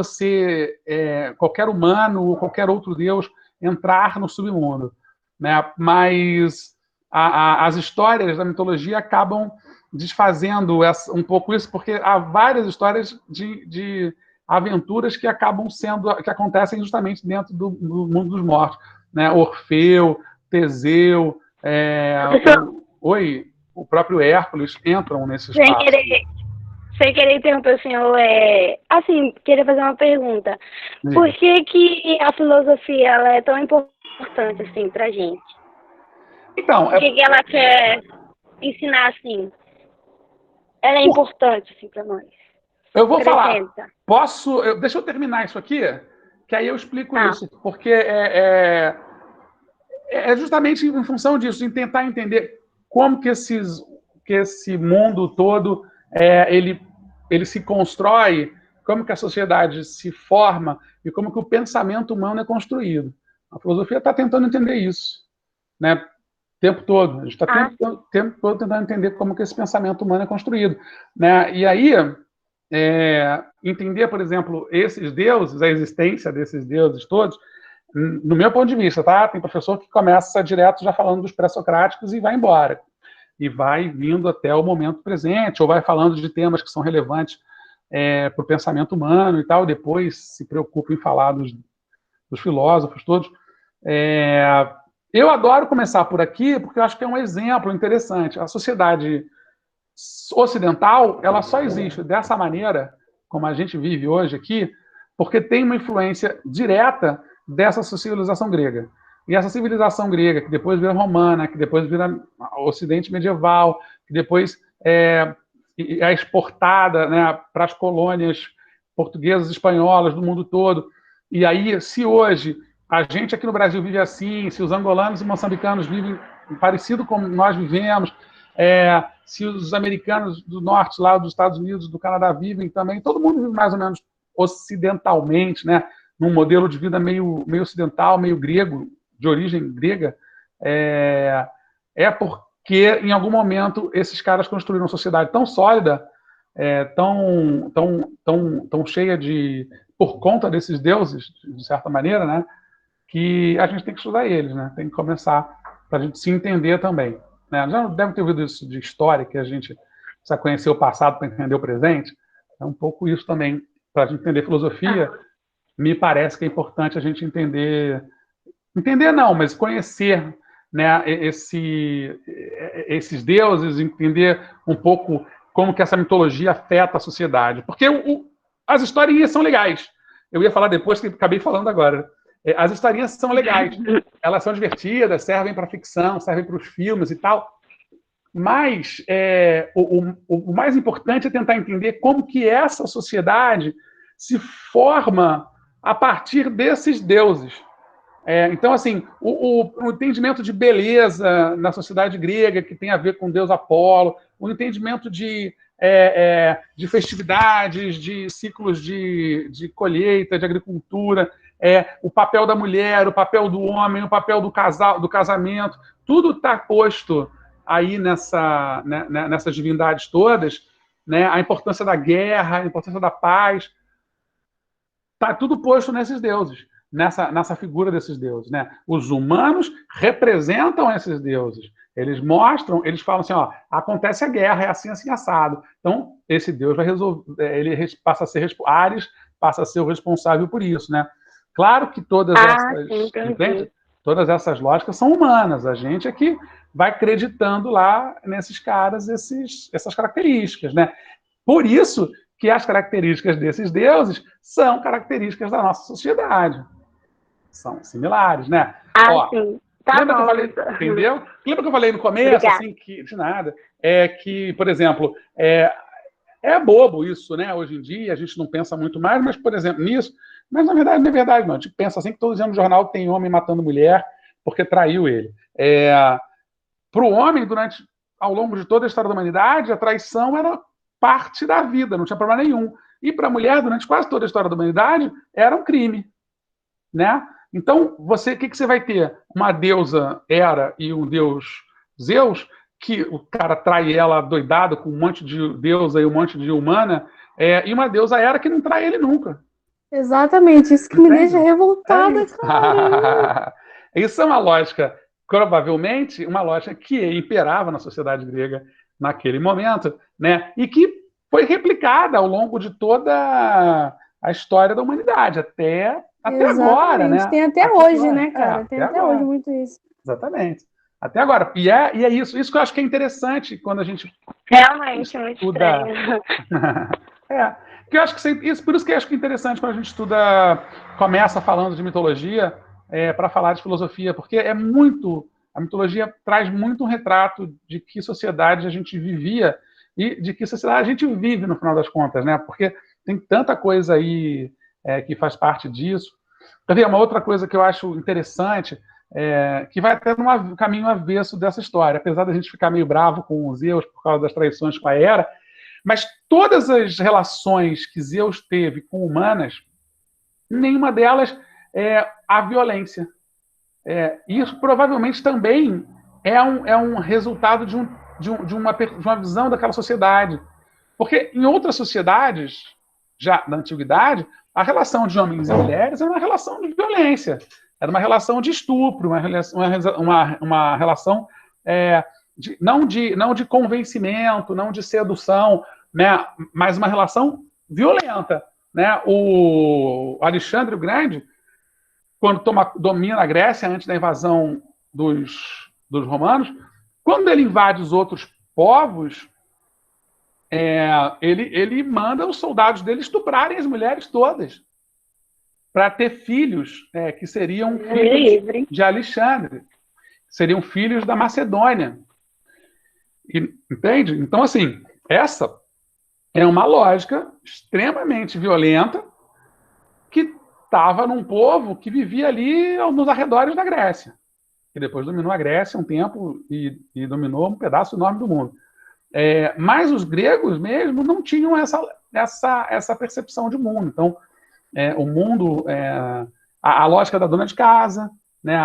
qualquer humano ou qualquer outro deus, entrar no submundo, né? Mas as histórias da mitologia acabam desfazendo um pouco isso, porque há várias histórias de aventuras que que acontecem justamente dentro do mundo dos mortos, né? Orfeu, Teseu, o próprio Hércules entram nesse espaço. Sem querer interromper o senhor, assim, queria fazer uma pergunta. Sim. Por que a filosofia ela é tão importante assim pra gente? Então, o que ela quer ensinar assim? Ela é importante assim para nós. Eu vou falar. Deixa eu terminar isso aqui, que aí eu explico isso, porque é justamente em função disso, em tentar entender como que esse mundo todo ele se constrói, como que a sociedade se forma e como que o pensamento humano é construído. A filosofia está tentando entender isso, né? O tempo todo. A gente está o tempo todo tentando entender como que esse pensamento humano é construído, né? E aí, entender, por exemplo, esses deuses, a existência desses deuses todos, no meu ponto de vista, tá? Tem professor que começa direto já falando dos pré-socráticos e vai embora. E vai vindo até o momento presente, ou vai falando de temas que são relevantes para o pensamento humano e tal, depois se preocupa em falar dos filósofos todos. Eu adoro começar por aqui, porque eu acho que é um exemplo interessante. A sociedade ocidental, ela só existe dessa maneira, como a gente vive hoje aqui, porque tem uma influência direta dessa civilização grega. E essa civilização grega, que depois vira romana, que depois vira ocidente medieval, que depois é exportada, né, para as colônias portuguesas, espanholas, do mundo todo. E aí, se hoje a gente aqui no Brasil vive assim, se os angolanos e moçambicanos vivem parecido como nós vivemos, se os americanos do norte, lá dos Estados Unidos, do Canadá vivem também, todo mundo vive mais ou menos ocidentalmente, né, num modelo de vida meio ocidental, meio grego, de origem grega, porque em algum momento esses caras construíram uma sociedade tão sólida, tão cheia por conta desses deuses, de certa maneira, né, que a gente tem que estudar eles, né, tem que começar para a gente se entender também, né. Já deve ter ouvido isso de história, que a gente precisa conhecer o passado para entender o presente. É um pouco isso também, para a gente entender filosofia. Me parece que é importante a gente entender não, mas conhecer, né, esses deuses, entender um pouco como que essa mitologia afeta a sociedade. Porque as historinhas são legais. Eu ia falar depois, que acabei falando agora. As historinhas são legais. Elas são divertidas, servem para ficção, servem para os filmes e tal. Mas o mais importante é tentar entender como que essa sociedade se forma a partir desses deuses. Então, assim, o entendimento de beleza na sociedade grega, que tem a ver com o deus Apolo, o entendimento de festividades, de ciclos de colheita, de agricultura, o papel da mulher, o papel do homem, o papel do casamento, tudo está posto aí nessas divindades todas, né? A importância da guerra, a importância da paz, está tudo posto nesses deuses, nessa figura desses deuses, né? Os humanos representam esses deuses. Eles mostram, eles falam assim, ó, acontece a guerra, é assim, assim, assado. Então, esse Deus vai resolver, passa a ser, Ares passa a ser o responsável por isso, né? Claro que todas essas lógicas são humanas. A gente é que vai acreditando lá nesses caras essas características, né? Por isso que as características desses deuses são características da nossa sociedade. São similares, né? Sim. Tá lembra bom, que eu falei, entendeu? Lembra que eu falei no começo, assim, que de nada, que, por exemplo, é bobo isso, né? Hoje em dia a gente não pensa muito mais, mas, por exemplo, nisso, mas na verdade não é verdade, não. A gente pensa assim que todo dia no jornal tem homem matando mulher porque traiu ele. Para o homem, ao longo de toda a história da humanidade, a traição era parte da vida, não tinha problema nenhum. E para a mulher, durante quase toda a história da humanidade, era um crime, né? Então, o que você vai ter? Uma deusa Hera e um deus Zeus, que o cara trai ela doidado com um monte de deusa e um monte de humana, e uma deusa Hera que não trai ele nunca. Exatamente, isso que me deixa revoltada, cara. Isso é uma lógica, provavelmente, uma lógica que imperava na sociedade grega naquele momento, né? E que foi replicada ao longo de toda a história da humanidade, até agora, né? Tem até hoje, né, cara? Tem até hoje muito isso. Exatamente. Até agora. E é isso. Isso que eu acho que é interessante quando a gente realmente muito estranho. Que eu acho que por isso que eu acho que é interessante quando a gente começa falando de mitologia para falar de filosofia, porque a mitologia traz muito um retrato de que sociedade a gente vivia e de que sociedade a gente vive no final das contas, né? Porque tem tanta coisa aí que faz parte disso. Também uma outra coisa que eu acho interessante, que vai até num caminho avesso dessa história, apesar da gente ficar meio bravo com os Zeus por causa das traições com a Hera, mas todas as relações que Zeus teve com humanas, nenhuma delas a violência. Isso provavelmente também é um resultado de uma visão daquela sociedade. Porque em outras sociedades, já na antiguidade, a relação de homens e mulheres era uma relação de violência, era uma relação de estupro, uma relação não de convencimento, não de sedução, né, mas uma relação violenta, né? O Alexandre o Grande, quando domina a Grécia antes da invasão dos romanos, quando ele invade os outros povos, ele manda os soldados dele estuprarem as mulheres todas para ter filhos que seriam filhos de Alexandre, seriam filhos da Macedônia. Entende? Então, assim, essa é uma lógica extremamente violenta que estava num povo que vivia ali nos arredores da Grécia, que depois dominou a Grécia um tempo e dominou um pedaço enorme do mundo. Mas os gregos mesmo não tinham essa percepção de mundo. Então, o mundo, a lógica da dona de casa, né,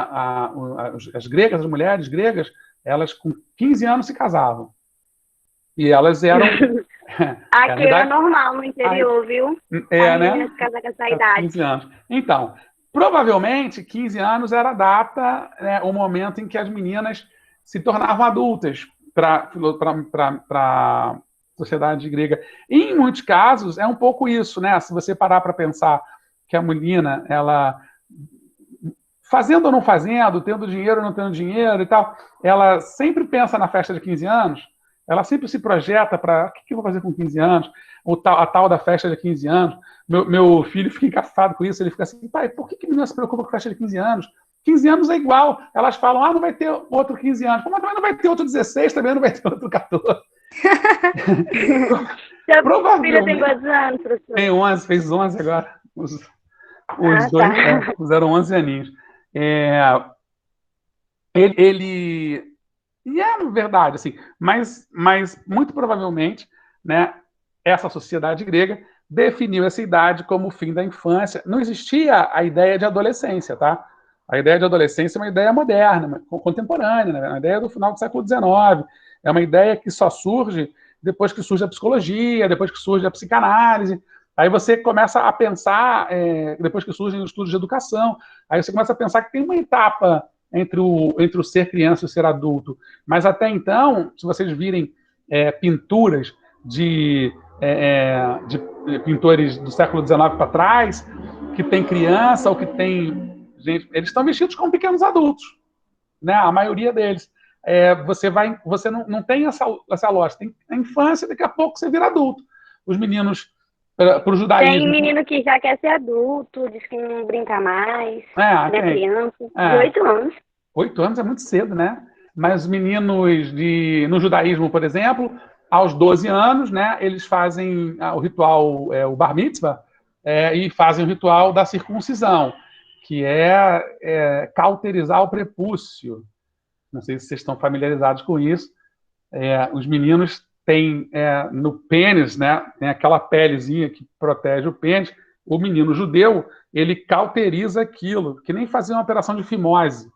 as gregas, as mulheres gregas, elas com 15 anos se casavam. E elas eram... Aqui é normal no interior, viu? Né? Se casar com essa idade. 15 anos. Então, provavelmente, 15 anos era a data, o momento em que as meninas se tornavam adultas para a sociedade grega. E, em muitos casos, é um pouco isso, né? Se você parar para pensar que a menina, ela, fazendo ou não fazendo, tendo dinheiro ou não tendo dinheiro e tal, ela sempre pensa na festa de 15 anos, ela sempre se projeta para o que eu vou fazer com 15 anos, a tal da festa de 15 anos. Meu filho fica encafado com isso, ele fica assim, pai, por que menina se preocupa com a festa de 15 anos? 15 anos é igual. Elas falam, não vai ter outro 15 anos. Mas também não vai ter outro 16, também não vai ter outro 14. Sua filha tem quantos anos, professor? Tem 11, fez 11 agora. Os dois tá. fizeram 11 aninhos. Ele e é verdade, assim, mas muito provavelmente, né, essa sociedade grega definiu essa idade como o fim da infância. Não existia a ideia de adolescência, tá? A ideia de adolescência é uma ideia moderna, contemporânea, né? Uma ideia do final do século XIX. É uma ideia que só surge depois que surge a psicologia, depois que surge a psicanálise. Aí você começa a pensar, depois que surgem os estudos de educação, aí você começa a pensar que tem uma etapa entre o ser criança e o ser adulto. Mas até então, se vocês virem pinturas de pintores do século XIX para trás, que tem criança ou que tem gente, eles estão vestidos como pequenos adultos, né? A maioria deles. Você não tem essa lógica. Tem a infância, daqui a pouco você vira adulto. Os meninos, para o judaísmo... Tem menino que já quer ser adulto, diz que não brinca mais, não é criança, de 8 anos. 8 anos é muito cedo, né? Mas os meninos no judaísmo, por exemplo, aos 12 anos, né, eles fazem o ritual, o bar mitzvah, e fazem o ritual da circuncisão, que é cauterizar o prepúcio. Não sei se vocês estão familiarizados com isso. Os meninos têm no pênis, né, tem aquela pelezinha que protege o pênis. O menino judeu, ele cauteriza aquilo, que nem fazia uma operação de fimose.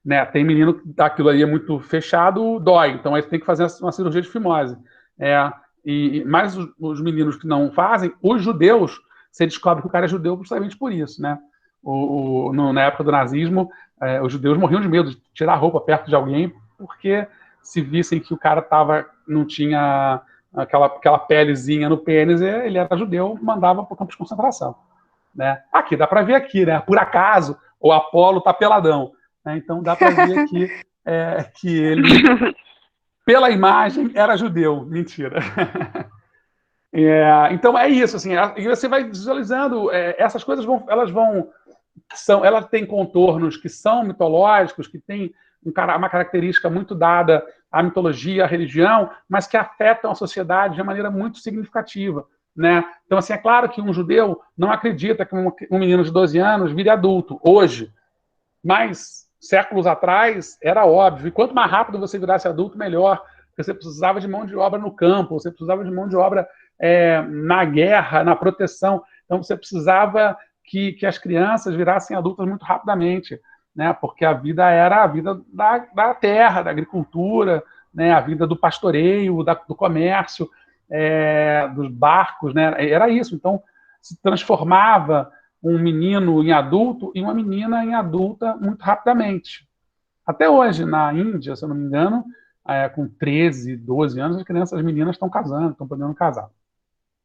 Né, tem menino que aquilo aí é muito fechado, dói, então aí tem que fazer uma cirurgia de fimose. Mas os meninos que não fazem, os judeus, você descobre que o cara é judeu justamente por isso. Né? Na época do nazismo, os judeus morriam de medo de tirar a roupa perto de alguém, porque se vissem que o cara não tinha aquela pelezinha no pênis, ele era judeu, mandava para o campo de concentração. Né? Aqui, dá para ver aqui, né? Por acaso, o Apolo está peladão. Então dá para ver aqui que ele, pela imagem, era judeu. Mentira. Então é isso, assim, e você vai visualizando, essas coisas elas têm contornos que são mitológicos, que têm uma característica muito dada à mitologia, à religião, mas que afetam a sociedade de uma maneira muito significativa. Né? Então, assim, é claro que um judeu não acredita que um menino de 12 anos vire adulto, hoje, mas séculos atrás era óbvio, e quanto mais rápido você virasse adulto, melhor, porque você precisava de mão de obra no campo, você precisava de mão de obra na guerra, na proteção, então você precisava que as crianças virassem adultas muito rapidamente, né? Porque a vida era a vida da terra, da agricultura, né? A vida do pastoreio, do comércio, dos barcos, né? Era isso, então se transformava um menino em adulto e uma menina em adulta muito rapidamente. Até hoje, na Índia, se eu não me engano, com 13, 12 anos, as meninas estão casando, estão podendo casar.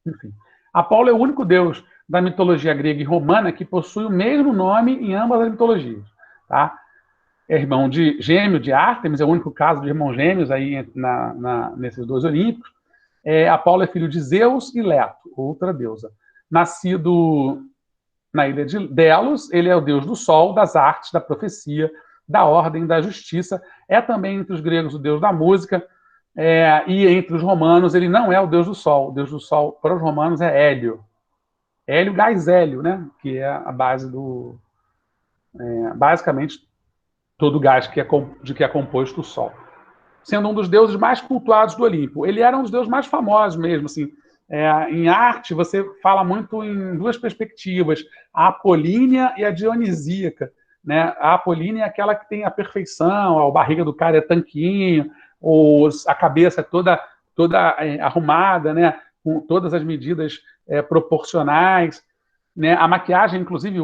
Enfim. Apolo é o único deus da mitologia grega e romana que possui o mesmo nome em ambas as mitologias. Tá? É gêmeo de Ártemis, é o único caso de irmãos gêmeos aí nesses dois olímpicos. Apolo é filho de Zeus e Leto, outra deusa. Nascido na ilha de Delos, ele é o deus do sol, das artes, da profecia, da ordem, da justiça. É também entre os gregos o deus da música, e entre os romanos ele não é o deus do sol. O deus do sol para os romanos é Hélio. Hélio, gás hélio, né? Que é a base do... basicamente, todo gás de que é composto o sol. Sendo um dos deuses mais cultuados do Olimpo. Ele era um dos deuses mais famosos mesmo, assim. Em arte, você fala muito em duas perspectivas, a apolínea e a dionisíaca. Né? A apolínea é aquela que tem a perfeição, a barriga do cara é tanquinho, a cabeça é toda arrumada, né? Com todas as medidas proporcionais. Né? A maquiagem, inclusive,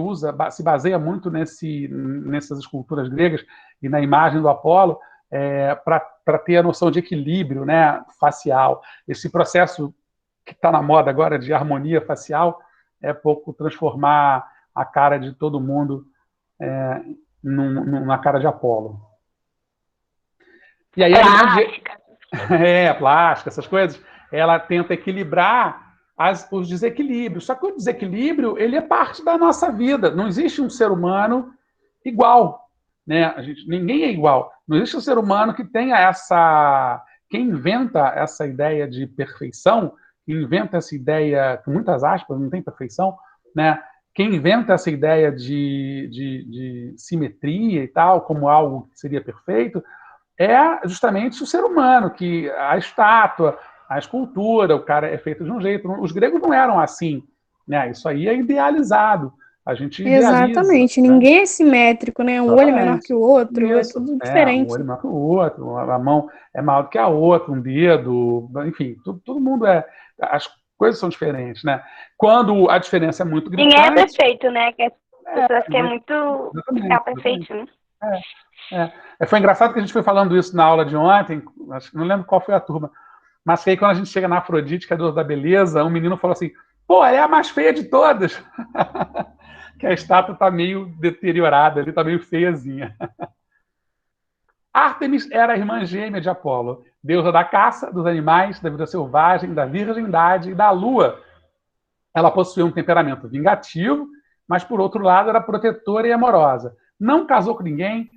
se baseia muito nessas esculturas gregas e na imagem do Apolo, para ter a noção de equilíbrio, né, facial. Esse processo que está na moda agora de harmonia facial é pouco transformar a cara de todo mundo na cara de Apolo. E aí plástica. Plástica, essas coisas, ela tenta equilibrar os desequilíbrios. Só que o desequilíbrio, ele é parte da nossa vida. Não existe um ser humano igual, né? Ninguém é igual. Não existe um ser humano que tenha essa... Quem inventa essa ideia de perfeição, quem inventa essa ideia, com muitas aspas, não tem perfeição, né? Quem inventa essa ideia de simetria e tal, como algo que seria perfeito, é justamente o ser humano, que a estátua, a escultura, o cara é feito de um jeito. Os gregos não eram assim, né? Isso aí é idealizado. A gente idealiza, Exatamente. né? Ninguém é simétrico, né? Um olho é menor Exatamente. que o outro, é Isso. tudo Um diferente. olho maior que o outro, a mão é maior do que a outra, um dedo, enfim, todo mundo é. As coisas são diferentes, né? Quando a diferença é muito Ninguém é gritante, perfeito, né? Que as pessoas querem muito ficar exatamente, perfeito, exatamente. né? Foi engraçado que a gente foi falando isso na aula de ontem, acho que não lembro qual foi a turma, mas que aí quando a gente chega na Afrodite, que é a deusa da beleza, um menino falou assim: pô, ela é a mais feia de todas. Que a estátua tá meio deteriorada, ali tá meio feiazinha. Ártemis era a irmã gêmea de Apolo, deusa da caça, dos animais, da vida selvagem, da virgindade e da lua. Ela possuía um temperamento vingativo, mas, por outro lado, era protetora e amorosa. Não casou com ninguém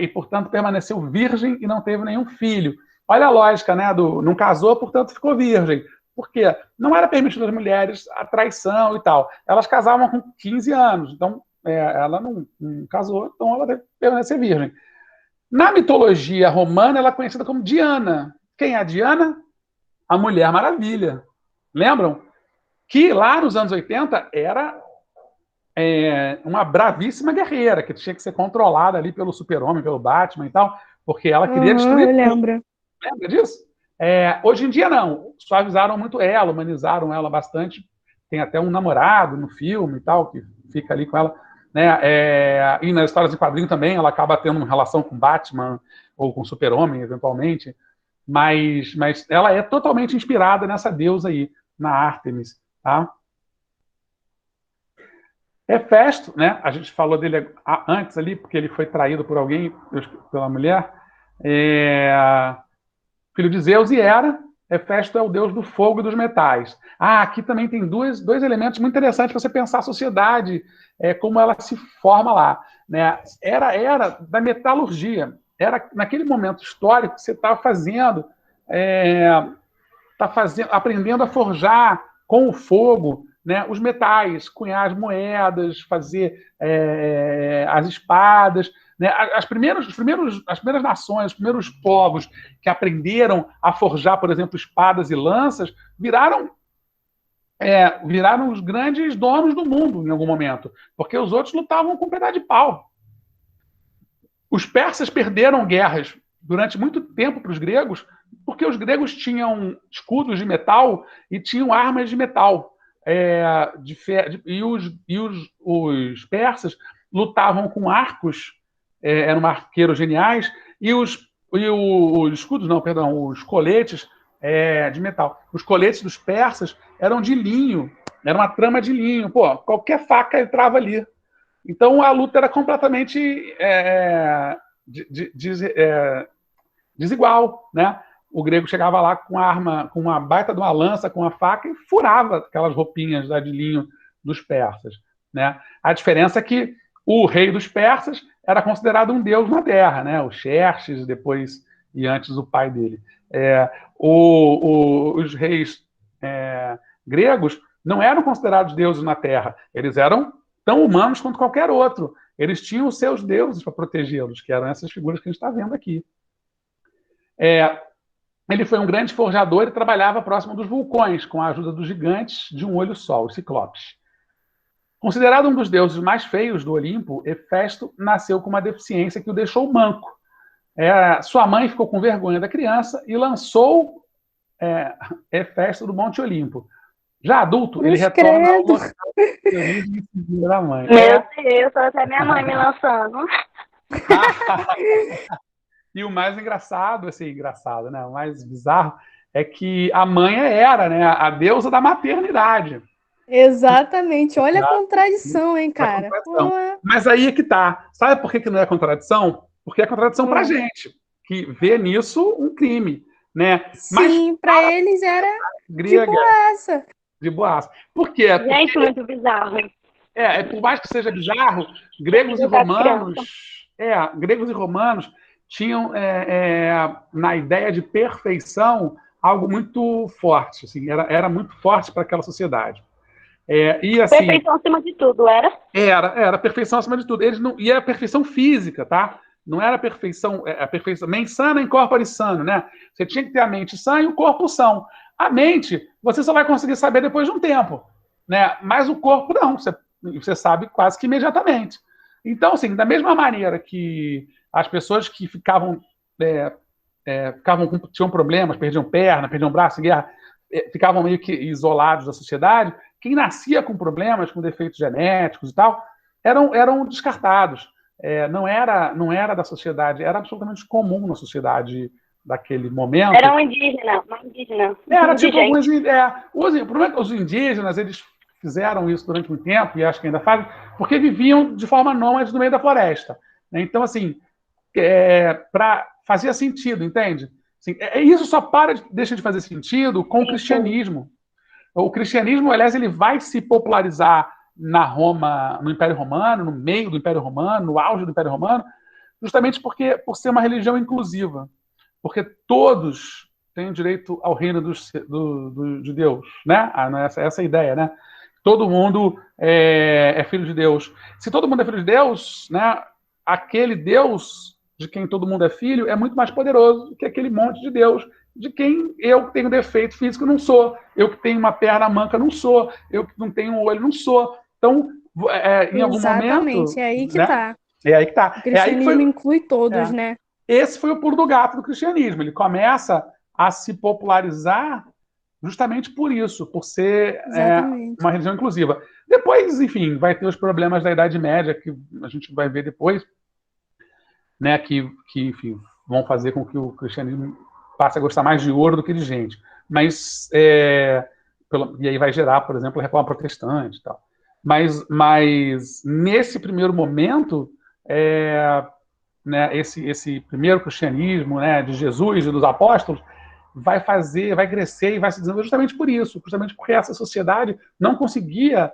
e, portanto, permaneceu virgem e não teve nenhum filho. Olha a lógica, né? Não casou, portanto, ficou virgem. Por quê? Não era permitido às mulheres a traição e tal. Elas casavam com 15 anos, então ela não casou, então ela deve permanecer virgem. Na mitologia romana, ela é conhecida como Diana. Quem é a Diana? A Mulher Maravilha. Lembram? Que lá nos anos 80 era uma bravíssima guerreira, que tinha que ser controlada ali pelo Super-Homem, pelo Batman e tal, porque ela queria destruir Eu tudo. lembro. Lembra disso? Hoje em dia, não. Suavizaram muito ela, humanizaram ela bastante. Tem até um namorado no filme e tal, que fica ali com ela. Né? E nas histórias em quadrinho também, ela acaba tendo uma relação com Batman ou com Super-Homem, eventualmente. Mas ela é totalmente inspirada nessa deusa aí, na Ártemis. Tá? Hefesto, né? A gente falou dele antes ali, porque ele foi traído por alguém, pela mulher. Filho de Zeus e Hera. Hefesto é o deus do fogo e dos metais. Aqui também tem dois elementos muito interessantes para você pensar a sociedade, como ela se forma lá. Né? Era da metalurgia. Era naquele momento histórico que você estava aprendendo a forjar com o fogo, né, os metais, cunhar as moedas, fazer as espadas. Né? As primeiras nações, os primeiros povos que aprenderam a forjar, por exemplo, espadas e lanças, viraram os grandes donos do mundo em algum momento, porque os outros lutavam com um pedaço de pau. Os persas perderam guerras durante muito tempo para os gregos, porque os gregos tinham escudos de metal e tinham armas de metal. Os persas lutavam com arcos, eram arqueiros geniais, e os escudos, não, perdão, os coletes de metal. Os coletes dos persas eram de linho, era uma trama de linho. Pô, qualquer faca entrava ali. Então a luta era completamente desigual, né? O grego chegava lá com a arma, com uma baita de uma lança, com uma faca e furava aquelas roupinhas de linho dos persas, né? A diferença é que o rei dos persas era considerado um deus na terra, né? O Xerxes, depois e antes o pai dele. Os reis gregos não eram considerados deuses na terra, eles eram tão humanos quanto qualquer outro. Eles tinham os seus deuses para protegê-los, que eram essas figuras que a gente está vendo aqui. Ele foi um grande forjador e trabalhava próximo dos vulcões, com a ajuda dos gigantes de um olho só, os ciclopes. Considerado um dos deuses mais feios do Olimpo, Hefesto nasceu com uma deficiência que o deixou manco. Sua mãe ficou com vergonha da criança e lançou Hefesto do Monte Olimpo. Já adulto, ele retorna ao local de origem da mãe. Meu Deus, até minha mãe me lançando. E o mais engraçado, né? O mais bizarro é que a mãe era, né, a deusa da maternidade. Exatamente. Olha a contradição, hein, cara? Mas aí é que tá. Sabe por que não é contradição? Porque é contradição pra gente, que vê nisso um crime, né? Sim, para eles era grega, tipo essa. De boaça. Por quê? Gente, muito bizarro. Por mais que seja bizarro, gregos e romanos, gregos e romanos tinham na ideia de perfeição algo muito forte, assim, era muito forte para aquela sociedade. E assim, Perfeição acima de tudo, era? Era perfeição acima de tudo. Eles não, e era perfeição física, tá? Não era perfeição, a perfeição, mens sana in corpore sano, né? Você tinha que ter a mente sã e o corpo são. A mente, você só vai conseguir saber depois de um tempo, né? Mas o corpo não, você sabe quase que imediatamente. Então, assim, da mesma maneira que as pessoas que tinham problemas, perdiam perna, perdiam braço, guerra, ficavam meio que isolados da sociedade, quem nascia com problemas, com defeitos genéticos e tal, eram descartados. Não era da sociedade, era absolutamente comum na sociedade daquele momento. Era uma indígena. Era tipo alguns. O problema é que os indígenas, eles fizeram isso durante um tempo, e acho que ainda fazem, porque viviam de forma nômade no meio da floresta. Né? Então, assim, fazia sentido, entende? Assim, isso só deixa de fazer sentido com o cristianismo. O cristianismo, aliás, ele vai se popularizar na Roma, no Império Romano, no meio do Império Romano, no auge do Império Romano, justamente por ser uma religião inclusiva. Porque todos têm direito ao reino de Deus, né? Essa é a ideia, né? Todo mundo é filho de Deus. Se todo mundo é filho de Deus, né? Aquele Deus de quem todo mundo é filho é muito mais poderoso do que aquele monte de Deus de quem eu que tenho defeito físico não sou, eu que tenho uma perna manca não sou, eu que não tenho um olho não sou. Então, em algum momento... Exatamente, é aí que né? tá. É aí que tá. O cristianismo inclui todos, né? Esse foi o pulo do gato do cristianismo. Ele começa a se popularizar justamente por isso, por ser uma religião inclusiva. Depois, enfim, vai ter os problemas da Idade Média, que a gente vai ver depois, né, que enfim, vão fazer com que o cristianismo passe a gostar mais de ouro do que de gente. Mas, e aí vai gerar, por exemplo, a reforma protestante e tal. Mas nesse primeiro momento, né, esse primeiro cristianismo, né, de Jesus e dos apóstolos, vai crescer e vai se desenvolver justamente por isso, justamente porque essa sociedade não conseguia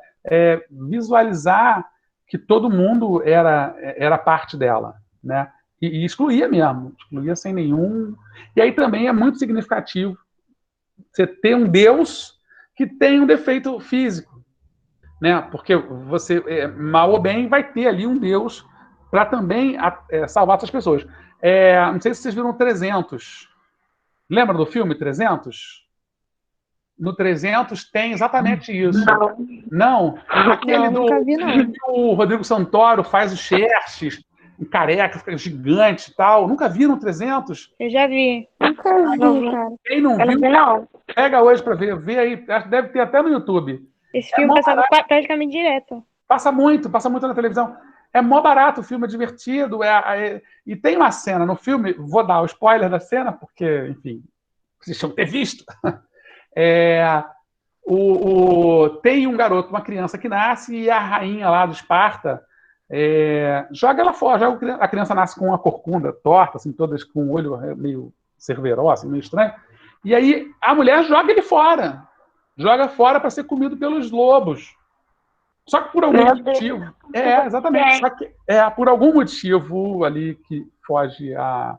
visualizar que todo mundo era parte dela, né? E excluía mesmo, excluía sem nenhum... E aí também é muito significativo você ter um Deus que tem um defeito físico, né? Porque você, mal ou bem, vai ter ali um Deus para também salvar essas pessoas. Não sei se vocês viram 300. Lembra do filme 300? No 300 tem exatamente isso. Não? Aquele nunca vi, não. Que o Rodrigo Santoro faz os Xerxes, um careca, fica gigante e tal. Nunca viram 300? Eu já vi. Nunca vi, cara. Quem não viu, não. Pega hoje para ver. Vê aí, deve ter até no YouTube. Esse filme passava praticamente direto. Passa muito na televisão. É mó barato o filme, é divertido. E tem uma cena no filme, vou dar o spoiler da cena, porque, enfim, vocês tinham que ter visto. Tem um garoto, uma criança que nasce, e a rainha lá do Esparta joga ela fora. A criança nasce com uma corcunda torta, assim, todas com o olho meio cerveró, assim, meio estranho. E aí a mulher joga ele fora. Joga fora para ser comido pelos lobos. Só que por algum motivo... exatamente. Só que por algum motivo ali que foge a...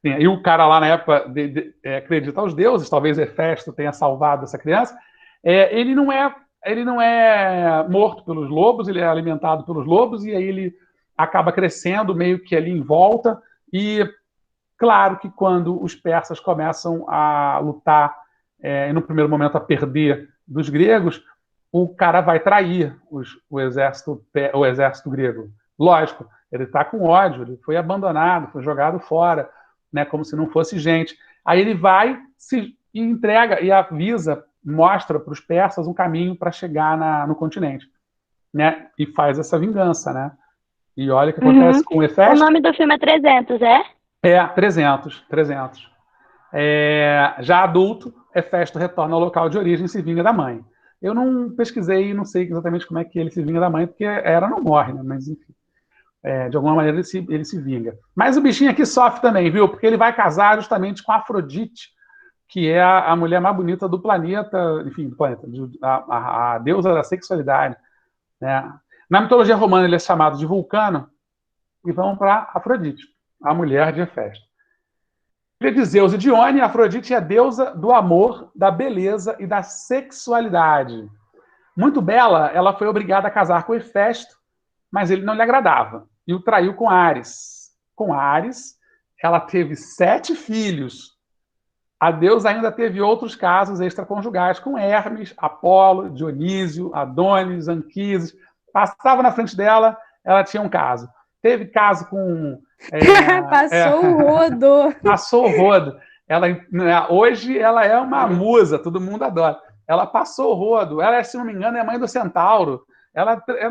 E o cara lá na época acredita aos deuses, talvez Hefesto tenha salvado essa criança. Ele não é morto pelos lobos, ele é alimentado pelos lobos, e aí ele acaba crescendo meio que ali em volta. E claro que quando os persas começam a lutar, e no primeiro momento a perder dos gregos, o cara vai trair o exército grego. Lógico, ele está com ódio, ele foi abandonado, foi jogado fora, né, como se não fosse gente. Aí ele vai, se entrega e avisa, mostra para os persas um caminho para chegar no continente, né, e faz essa vingança, né? E olha o que acontece com o Hefesto. O nome do filme é 300, é? 300. Já adulto, Hefesto retorna ao local de origem e se vinga da mãe. Eu não pesquisei e não sei exatamente como é que ele se vinga da mãe, porque Hera não morre, né? Mas enfim. De alguma maneira ele se vinga. Mas o bichinho aqui sofre também, viu? Porque ele vai casar justamente com Afrodite, que é a mulher mais bonita do planeta, enfim, do planeta, a deusa da sexualidade, né? Na mitologia romana ele é chamado de Vulcano, e vamos para Afrodite, a mulher de Hefesto. Filha de Zeus e Dione, Afrodite é a deusa do amor, da beleza e da sexualidade. Muito bela, ela foi obrigada a casar com Hefesto, mas ele não lhe agradava, e o traiu com Ares. Com Ares, ela teve 7 filhos. A deusa ainda teve outros casos extraconjugais com Hermes, Apolo, Dionísio, Adonis, Anquises. Passava na frente dela, ela tinha um caso. Teve caso com... Passou o rodo. Passou o rodo. Hoje ela é uma musa, todo mundo adora. Ela passou o rodo. Ela, se não me engano, é mãe do Centauro.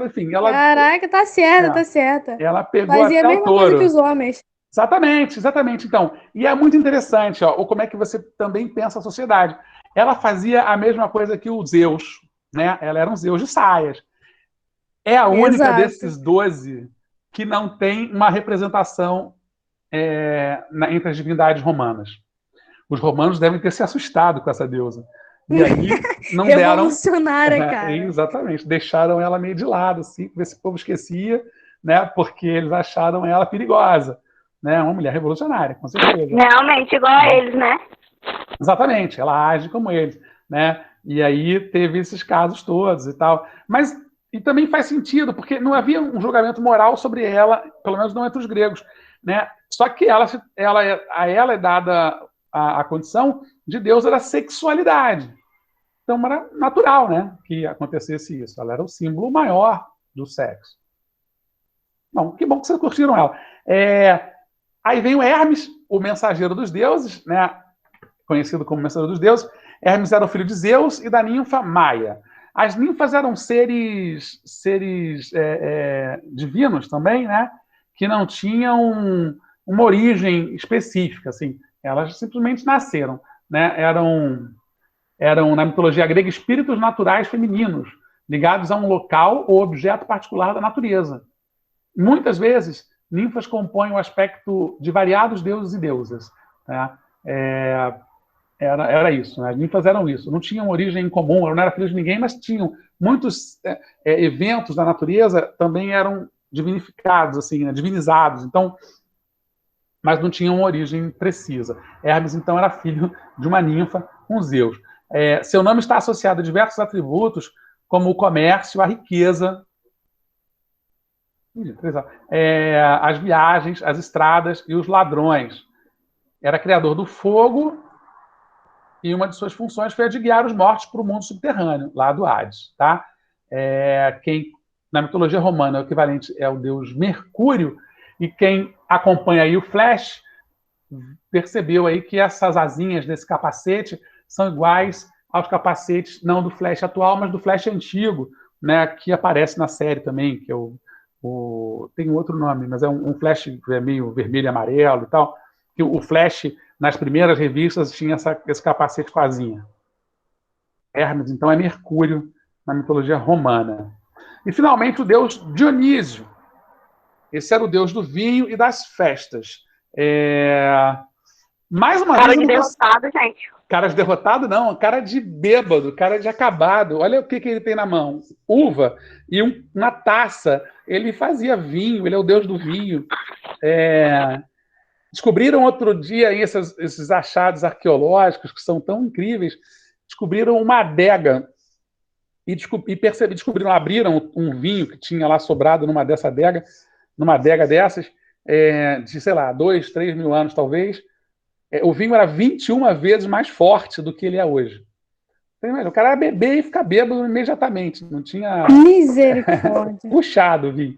Enfim, ela... Caraca, tá certa, tá certa. Ela pegou Fazia até a o mesma coisa touro. que os homens. Exatamente, exatamente. Então, e é muito interessante, ó, como é que você também pensa a sociedade. Ela fazia a mesma coisa que o Zeus, né? Ela era um Zeus de saias. É a única Exato. desses 12 que não tem uma representação entre as divindades romanas. Os romanos devem ter se assustado com essa deusa. E aí não deram... Revolucionária, cara. Exatamente. Deixaram ela meio de lado, assim, ver se o povo esquecia, né? Porque eles acharam ela perigosa. Né? Uma mulher revolucionária, com certeza. Realmente, igual a eles, né? Exatamente, ela age como eles. Né? E aí teve esses casos todos e tal. Mas e também faz sentido, porque não havia um julgamento moral sobre ela, pelo menos não entre os gregos. Né? Só que a ela é dada a condição de deusa da sexualidade. Então era natural, né, que acontecesse isso. Ela era o símbolo maior do sexo. Bom, que bom que vocês curtiram ela. Aí vem o Hermes, o mensageiro dos deuses, né, conhecido como mensageiro dos deuses. Hermes era o filho de Zeus e da ninfa Maia. As ninfas eram seres divinos também, né, que não tinham uma origem específica, assim. Elas simplesmente nasceram, né? Eram, na mitologia grega, espíritos naturais femininos, ligados a um local ou objeto particular da natureza. Muitas vezes, ninfas compõem o aspecto de variados deuses e deusas. Né? Era isso, né? As ninfas eram isso. Não tinham origem em comum, não eram filhas de ninguém, mas tinham muitos eventos da natureza também eram divinificados, assim, né? Divinizados. Então, mas não tinham uma origem precisa. Hermes, então, era filho de uma ninfa com Zeus. Seu nome está associado a diversos atributos, como o comércio, a riqueza, as viagens, as estradas e os ladrões. Era criador do fogo e uma de suas funções foi a de guiar os mortos para o mundo subterrâneo, lá do Hades. Tá? Quem, na mitologia romana, o equivalente é o deus Mercúrio, e quem acompanha aí o Flash percebeu aí que essas asinhas desse capacete são iguais aos capacetes, não do Flash atual, mas do Flash antigo, né, que aparece na série também, que é tem outro nome, mas é um Flash meio vermelho e amarelo e tal, que o Flash, nas primeiras revistas, tinha esse capacete com asinha. Hermes, então, é Mercúrio na mitologia romana. E, finalmente, o deus Dionísio. Esse era o deus do vinho e das festas. Mais uma Cara vez... de derrotado, gente. Cara de derrotado, não. Cara de bêbado, cara de acabado. Olha o que ele tem na mão. Uva e uma taça. Ele fazia vinho, ele é o deus do vinho. Descobriram outro dia aí esses achados arqueológicos que são tão incríveis. Descobriram uma adega e descobriram, abriram um vinho que tinha lá sobrado numa adega dessas, de, sei lá, 2, 3 mil anos, talvez. O vinho era 21 vezes mais forte do que ele é hoje. O cara era beber e ficar bêbado imediatamente. Não tinha... Misericórdia. Puxado o vinho.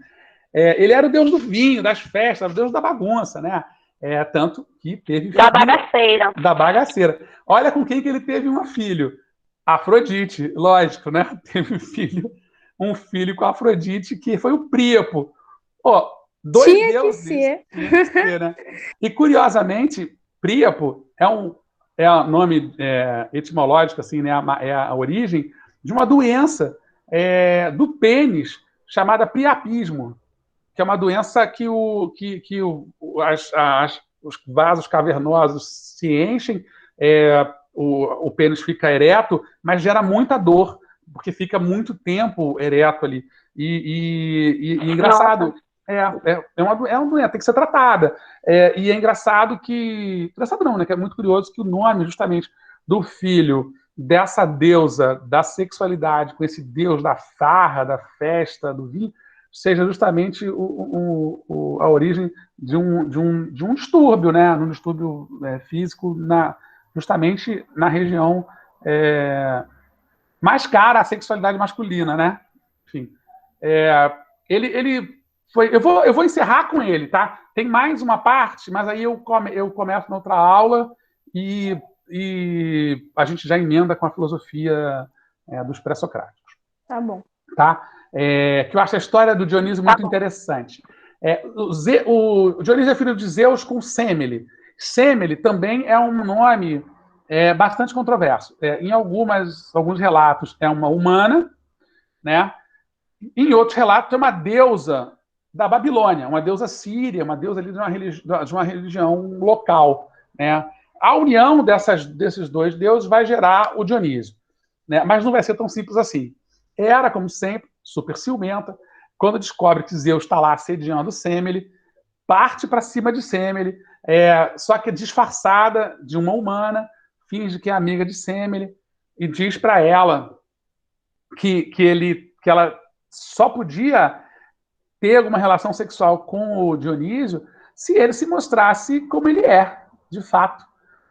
Ele era o deus do vinho, das festas, o deus da bagunça, né? Tanto que teve... Da bagaceira. Da bagaceira. Olha com quem que ele teve um filho. Afrodite, lógico, né? Teve um filho com a Afrodite, que foi o Príapo. Tinha que ser. Né? E, curiosamente, Príapo é um nome etimológico, assim, né? É a origem de uma doença do pênis, chamada priapismo, que é uma doença que os vasos cavernosos se enchem o pênis fica ereto, mas gera muita dor, porque fica muito tempo ereto ali. E engraçado, é uma doença, tem que ser tratada. E é engraçado que... Engraçado não, né? Que é muito curioso que o nome, justamente, do filho dessa deusa da sexualidade, com esse deus da farra, da festa, do vinho, seja justamente a origem de um distúrbio, né? Um distúrbio físico, justamente na região mais cara à sexualidade masculina, né? Enfim, ele foi... Eu vou encerrar com ele, tá? Tem mais uma parte, mas aí eu começo na outra aula e a gente já emenda com a filosofia dos pré-socráticos. Tá bom. Tá? Que eu acho a história do Dionísio muito interessante. O Dionísio é filho de Zeus com Semele. Semele também é um nome bastante controverso. Em alguns relatos é uma humana, né? Em outros relatos é uma deusa da Babilônia, uma deusa síria, uma deusa ali de uma religião local, né? A união desses dois deuses vai gerar o Dionísio, né? Mas não vai ser tão simples assim. Era, como sempre, super ciumenta. Quando descobre que Zeus está lá assediando Semele, parte para cima de Semele, só que disfarçada de uma humana, finge que é amiga de Semele e diz para ela que ela só podia ter alguma relação sexual com o Dionísio se ele se mostrasse como ele é, de fato,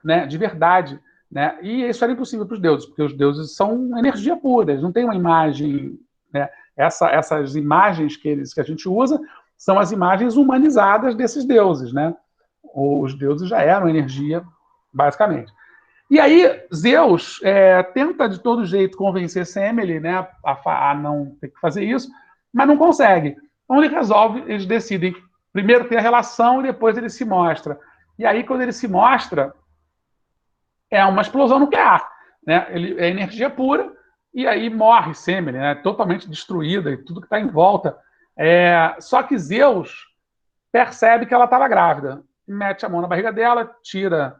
né, de verdade. Né? E isso era impossível para os deuses, porque os deuses são energia pura, eles não têm uma imagem. Né? Essas imagens que a gente usa são as imagens humanizadas desses deuses. Né? Os deuses já eram energia, basicamente. E aí, Zeus tenta de todo jeito convencer Semele, né, a não ter que fazer isso, mas não consegue. Então eles decidem primeiro ter a relação e depois ele se mostra. E aí, quando ele se mostra, é uma explosão nuclear. Né? Ele é energia pura, e aí morre Semele, né, totalmente destruída, e tudo que está em volta. Só que Zeus percebe que ela estava grávida, mete a mão na barriga dela, tira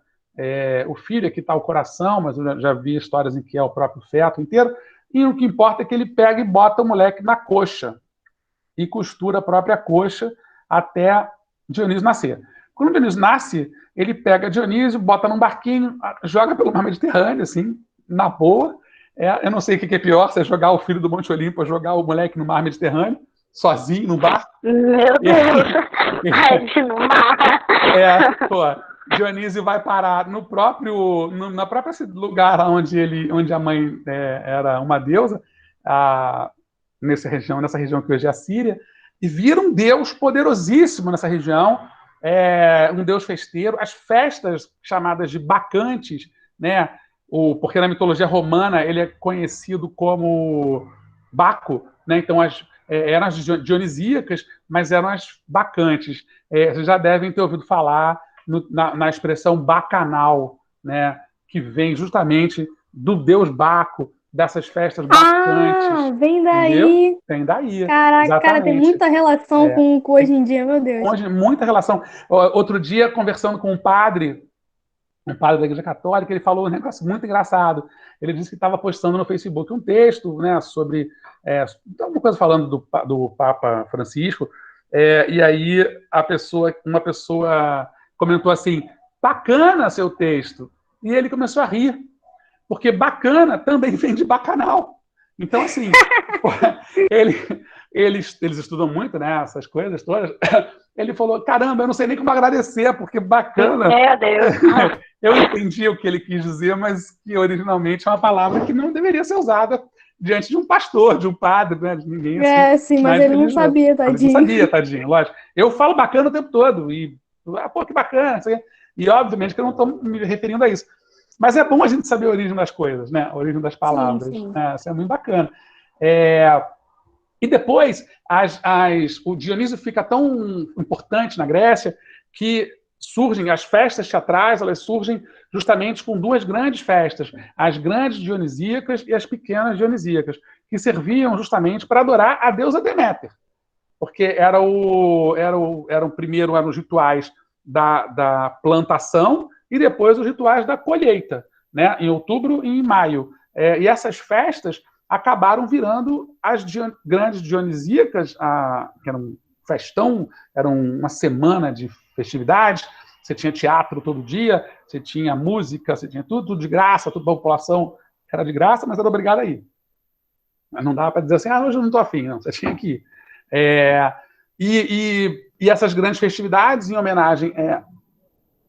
o filho, aqui está o coração, mas eu já vi histórias em que é o próprio feto inteiro, e o que importa é que ele pega e bota o moleque na coxa, e costura a própria coxa até Dionísio nascer. Quando Dionísio nasce, ele pega Dionísio, bota num barquinho, joga pelo mar Mediterrâneo, assim, na boa. Eu não sei o que é pior, se é jogar o filho do Monte Olimpo ou jogar o moleque no mar Mediterrâneo, sozinho, no barco. Meu Deus! Ai, no mar! Dionísio vai parar no próprio lugar onde a mãe era uma deusa, nessa região que hoje é a Síria, e vira um deus poderosíssimo nessa região, um deus festeiro. As festas chamadas de bacantes, né? Porque na mitologia romana ele é conhecido como Baco, né? Então eram as dionisíacas, mas eram as bacantes. Vocês já devem ter ouvido falar na expressão bacanal, né? Que vem justamente do deus Baco, dessas festas bacantes. Vem daí. Entendeu? Vem daí. Caraca, exatamente. Cara, tem muita relação com hoje em dia, meu Deus. Muita relação. Outro dia, conversando com um padre da Igreja Católica, ele falou um negócio muito engraçado. Ele disse que estava postando no Facebook um texto, né, sobre alguma coisa falando do Papa Francisco, e aí uma pessoa comentou assim: bacana seu texto. E ele começou a rir, porque bacana também vem de bacanal. Então, assim, eles estudam muito, né, essas coisas todas. Ele falou: caramba, eu não sei nem como agradecer, porque bacana. Meu Deus! Eu entendi o que ele quis dizer, mas que originalmente é uma palavra que não deveria ser usada diante de um pastor, de um padre, né, de ninguém assim. Sim, mas ele não sabia, tadinho. Ele não sabia, tadinho, lógico. Eu falo bacana o tempo todo, e, pô, que bacana, e obviamente que eu não estou me referindo a isso. Mas é bom a gente saber a origem das coisas, né, a origem das palavras. Sim. Isso é muito bacana. E depois, o Dionísio fica tão importante na Grécia que surgem as festas teatrais, elas surgem justamente com duas grandes festas, as grandes dionisíacas e as pequenas dionisíacas, que serviam justamente para adorar a deusa Deméter, porque eram os rituais da plantação e depois os rituais da colheita. né? Em outubro e em maio. E essas festas acabaram virando as grandes dionisíacas, que era um festão, era uma semana de festividades. Você tinha teatro todo dia, você tinha música, você tinha tudo de graça, toda a população era de graça, mas era obrigada a ir. Mas não dava para dizer assim, hoje eu não estou afim, não, você tinha que ir. E essas grandes festividades em homenagem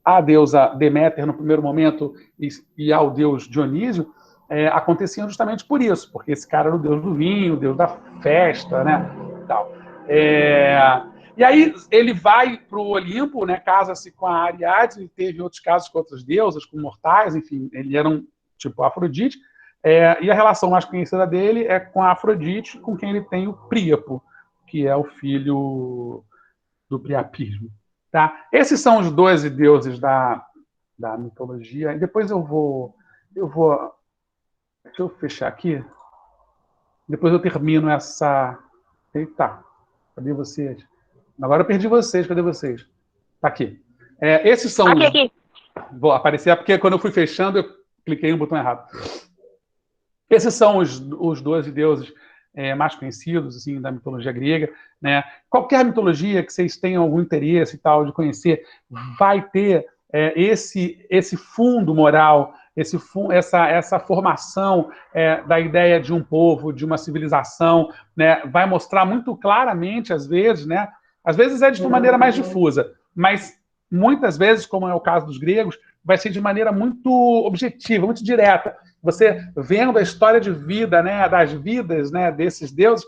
à deusa Deméter no primeiro momento e ao deus Dionísio aconteciam justamente por isso, porque esse cara era o deus do vinho, o deus da festa, né? Tal. E aí ele vai para o Olimpo, né? Casa-se com a Ariadne, e teve outros casos com outras deusas, com mortais, enfim, ele era um tipo Afrodite. E a relação mais conhecida dele é com a Afrodite, com quem ele tem o Príapo, que é o filho do priapismo. Tá? Esses são os 12 deuses da mitologia. E depois eu vou. Deixa eu fechar aqui. Depois eu termino essa. Eita, cadê vocês? Agora eu perdi vocês, cadê vocês? Tá aqui. Esses são. Aqui. Vou aparecer, porque quando eu fui fechando, eu cliquei no botão errado. Esses são os 12 deuses mais conhecidos assim, da mitologia grega, né? Qualquer mitologia que vocês tenham algum interesse e tal de conhecer vai ter esse fundo moral, essa formação da ideia de um povo, de uma civilização, né? Vai mostrar muito claramente, às vezes, né? Às vezes é de uma maneira mais difusa, mas muitas vezes, como é o caso dos gregos, vai ser de maneira muito objetiva, muito direta. Você vendo a história de vida, né, das vidas, né, desses deuses,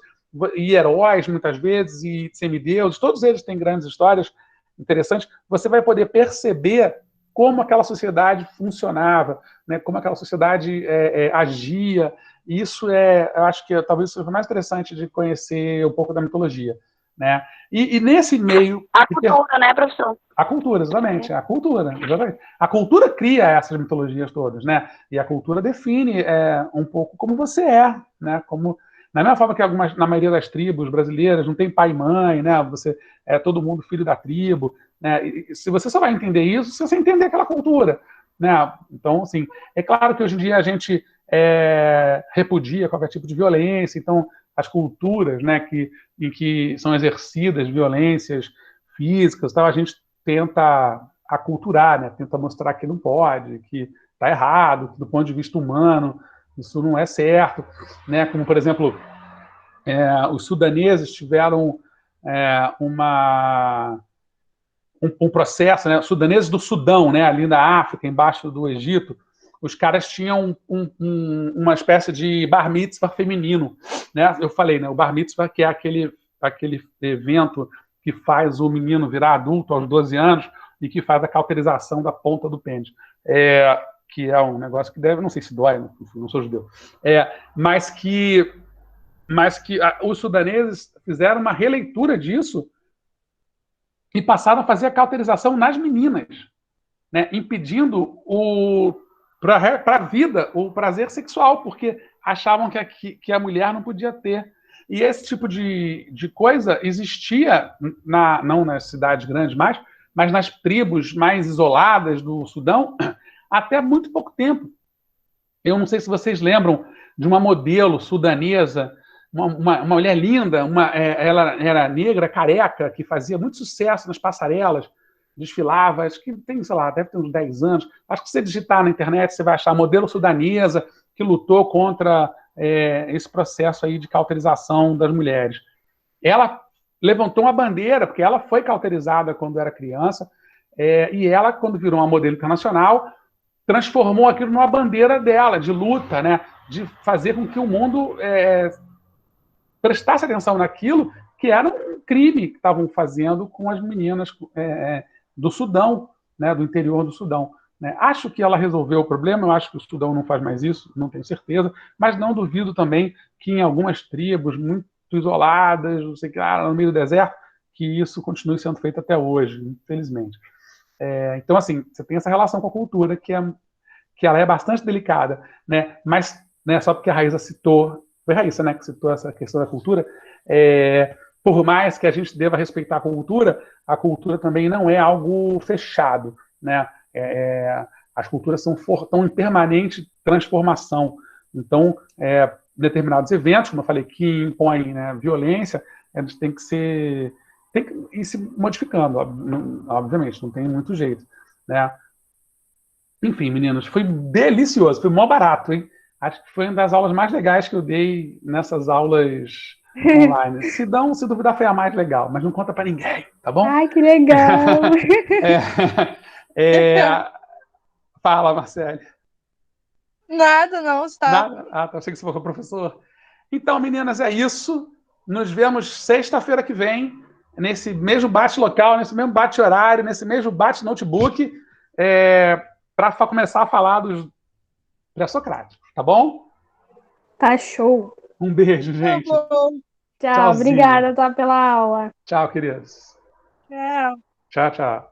e heróis, muitas vezes, e semideuses, todos eles têm grandes histórias interessantes, você vai poder perceber como aquela sociedade funcionava, né, como aquela sociedade agia. E isso eu acho que talvez seja o mais interessante de conhecer um pouco da mitologia. Né? E nesse meio... A cultura, né, professor? A cultura, exatamente. A cultura, exatamente. A cultura cria essas mitologias todas, né? E a cultura define um pouco como você é, né? Como, da mesma forma que na maioria das tribos brasileiras não tem pai e mãe, né? Você é todo mundo filho da tribo, né? E se você só vai entender isso se você entender aquela cultura, né? Então, assim, é claro que hoje em dia a gente repudia qualquer tipo de violência, então as culturas, né, em que são exercidas violências físicas, tal, a gente tenta aculturar, né, tenta mostrar que não pode, que está errado, que do ponto de vista humano isso não é certo, né, como por exemplo os sudaneses tiveram um processo, né, sudaneses do Sudão, né, ali na África, embaixo do Egito, os caras tinham uma espécie de bar mitzvah feminino, né? Eu falei, né? O bar mitzvah, que é aquele evento que faz o menino virar adulto aos 12 anos e que faz a cauterização da ponta do pênis. Que é um negócio que deve, não sei se dói, não sou judeu. Mas que os sudaneses fizeram uma releitura disso e passaram a fazer a cauterização nas meninas, né? Impedindo para a vida o prazer sexual, porque achavam que a mulher não podia ter. E esse tipo de coisa existia, não nas cidades grandes mais, mas nas tribos mais isoladas do Sudão, até muito pouco tempo. Eu não sei se vocês lembram de uma modelo sudanesa, uma mulher linda, ela era negra, careca, que fazia muito sucesso nas passarelas, desfilava, acho que tem, sei lá, deve ter uns 10 anos. Acho que se você digitar na internet, você vai achar a modelo sudanesa que lutou contra esse processo aí de cauterização das mulheres. Ela levantou uma bandeira, porque ela foi cauterizada quando era criança, e ela, quando virou uma modelo internacional, transformou aquilo numa bandeira dela, de luta, né? De fazer com que o mundo prestasse atenção naquilo que era um crime que estavam fazendo com as meninas do Sudão, né, do interior do Sudão. Né? Acho que ela resolveu o problema, eu acho que o Sudão não faz mais isso, não tenho certeza, mas não duvido também que em algumas tribos muito isoladas, não sei que, no meio do deserto, que isso continue sendo feito até hoje, infelizmente. Então, assim, você tem essa relação com a cultura que ela é bastante delicada, né? Mas, né, só porque a Raíssa citou, foi a Raíssa, né, que citou essa questão da cultura, por mais que a gente deva respeitar a cultura também não é algo fechado, né? As culturas estão em permanente transformação. Então, determinados eventos, como eu falei, que impõem, né, violência, eles têm que ir se modificando, obviamente, não tem muito jeito, né? Enfim, meninos, foi delicioso, foi mó barato, hein? Acho que foi uma das aulas mais legais que eu dei nessas aulas online. Se duvidar, foi a mais legal, mas não conta pra ninguém, tá bom? Ai, que legal! Fala, Marcele. Nada, não, está. Nada? Ah, tá. Achei que você falou professor. Então, meninas, é isso. Nos vemos sexta-feira que vem, nesse mesmo bate-local, nesse mesmo bate-horário, nesse mesmo bate-notebook, para começar a falar dos pré-socráticos, tá bom? Tá show. Um beijo, gente. Tá bom. Tchau, Tchauzinho. obrigada, tá, pela aula. Tchau, queridos. Tchau. Tchau, tchau.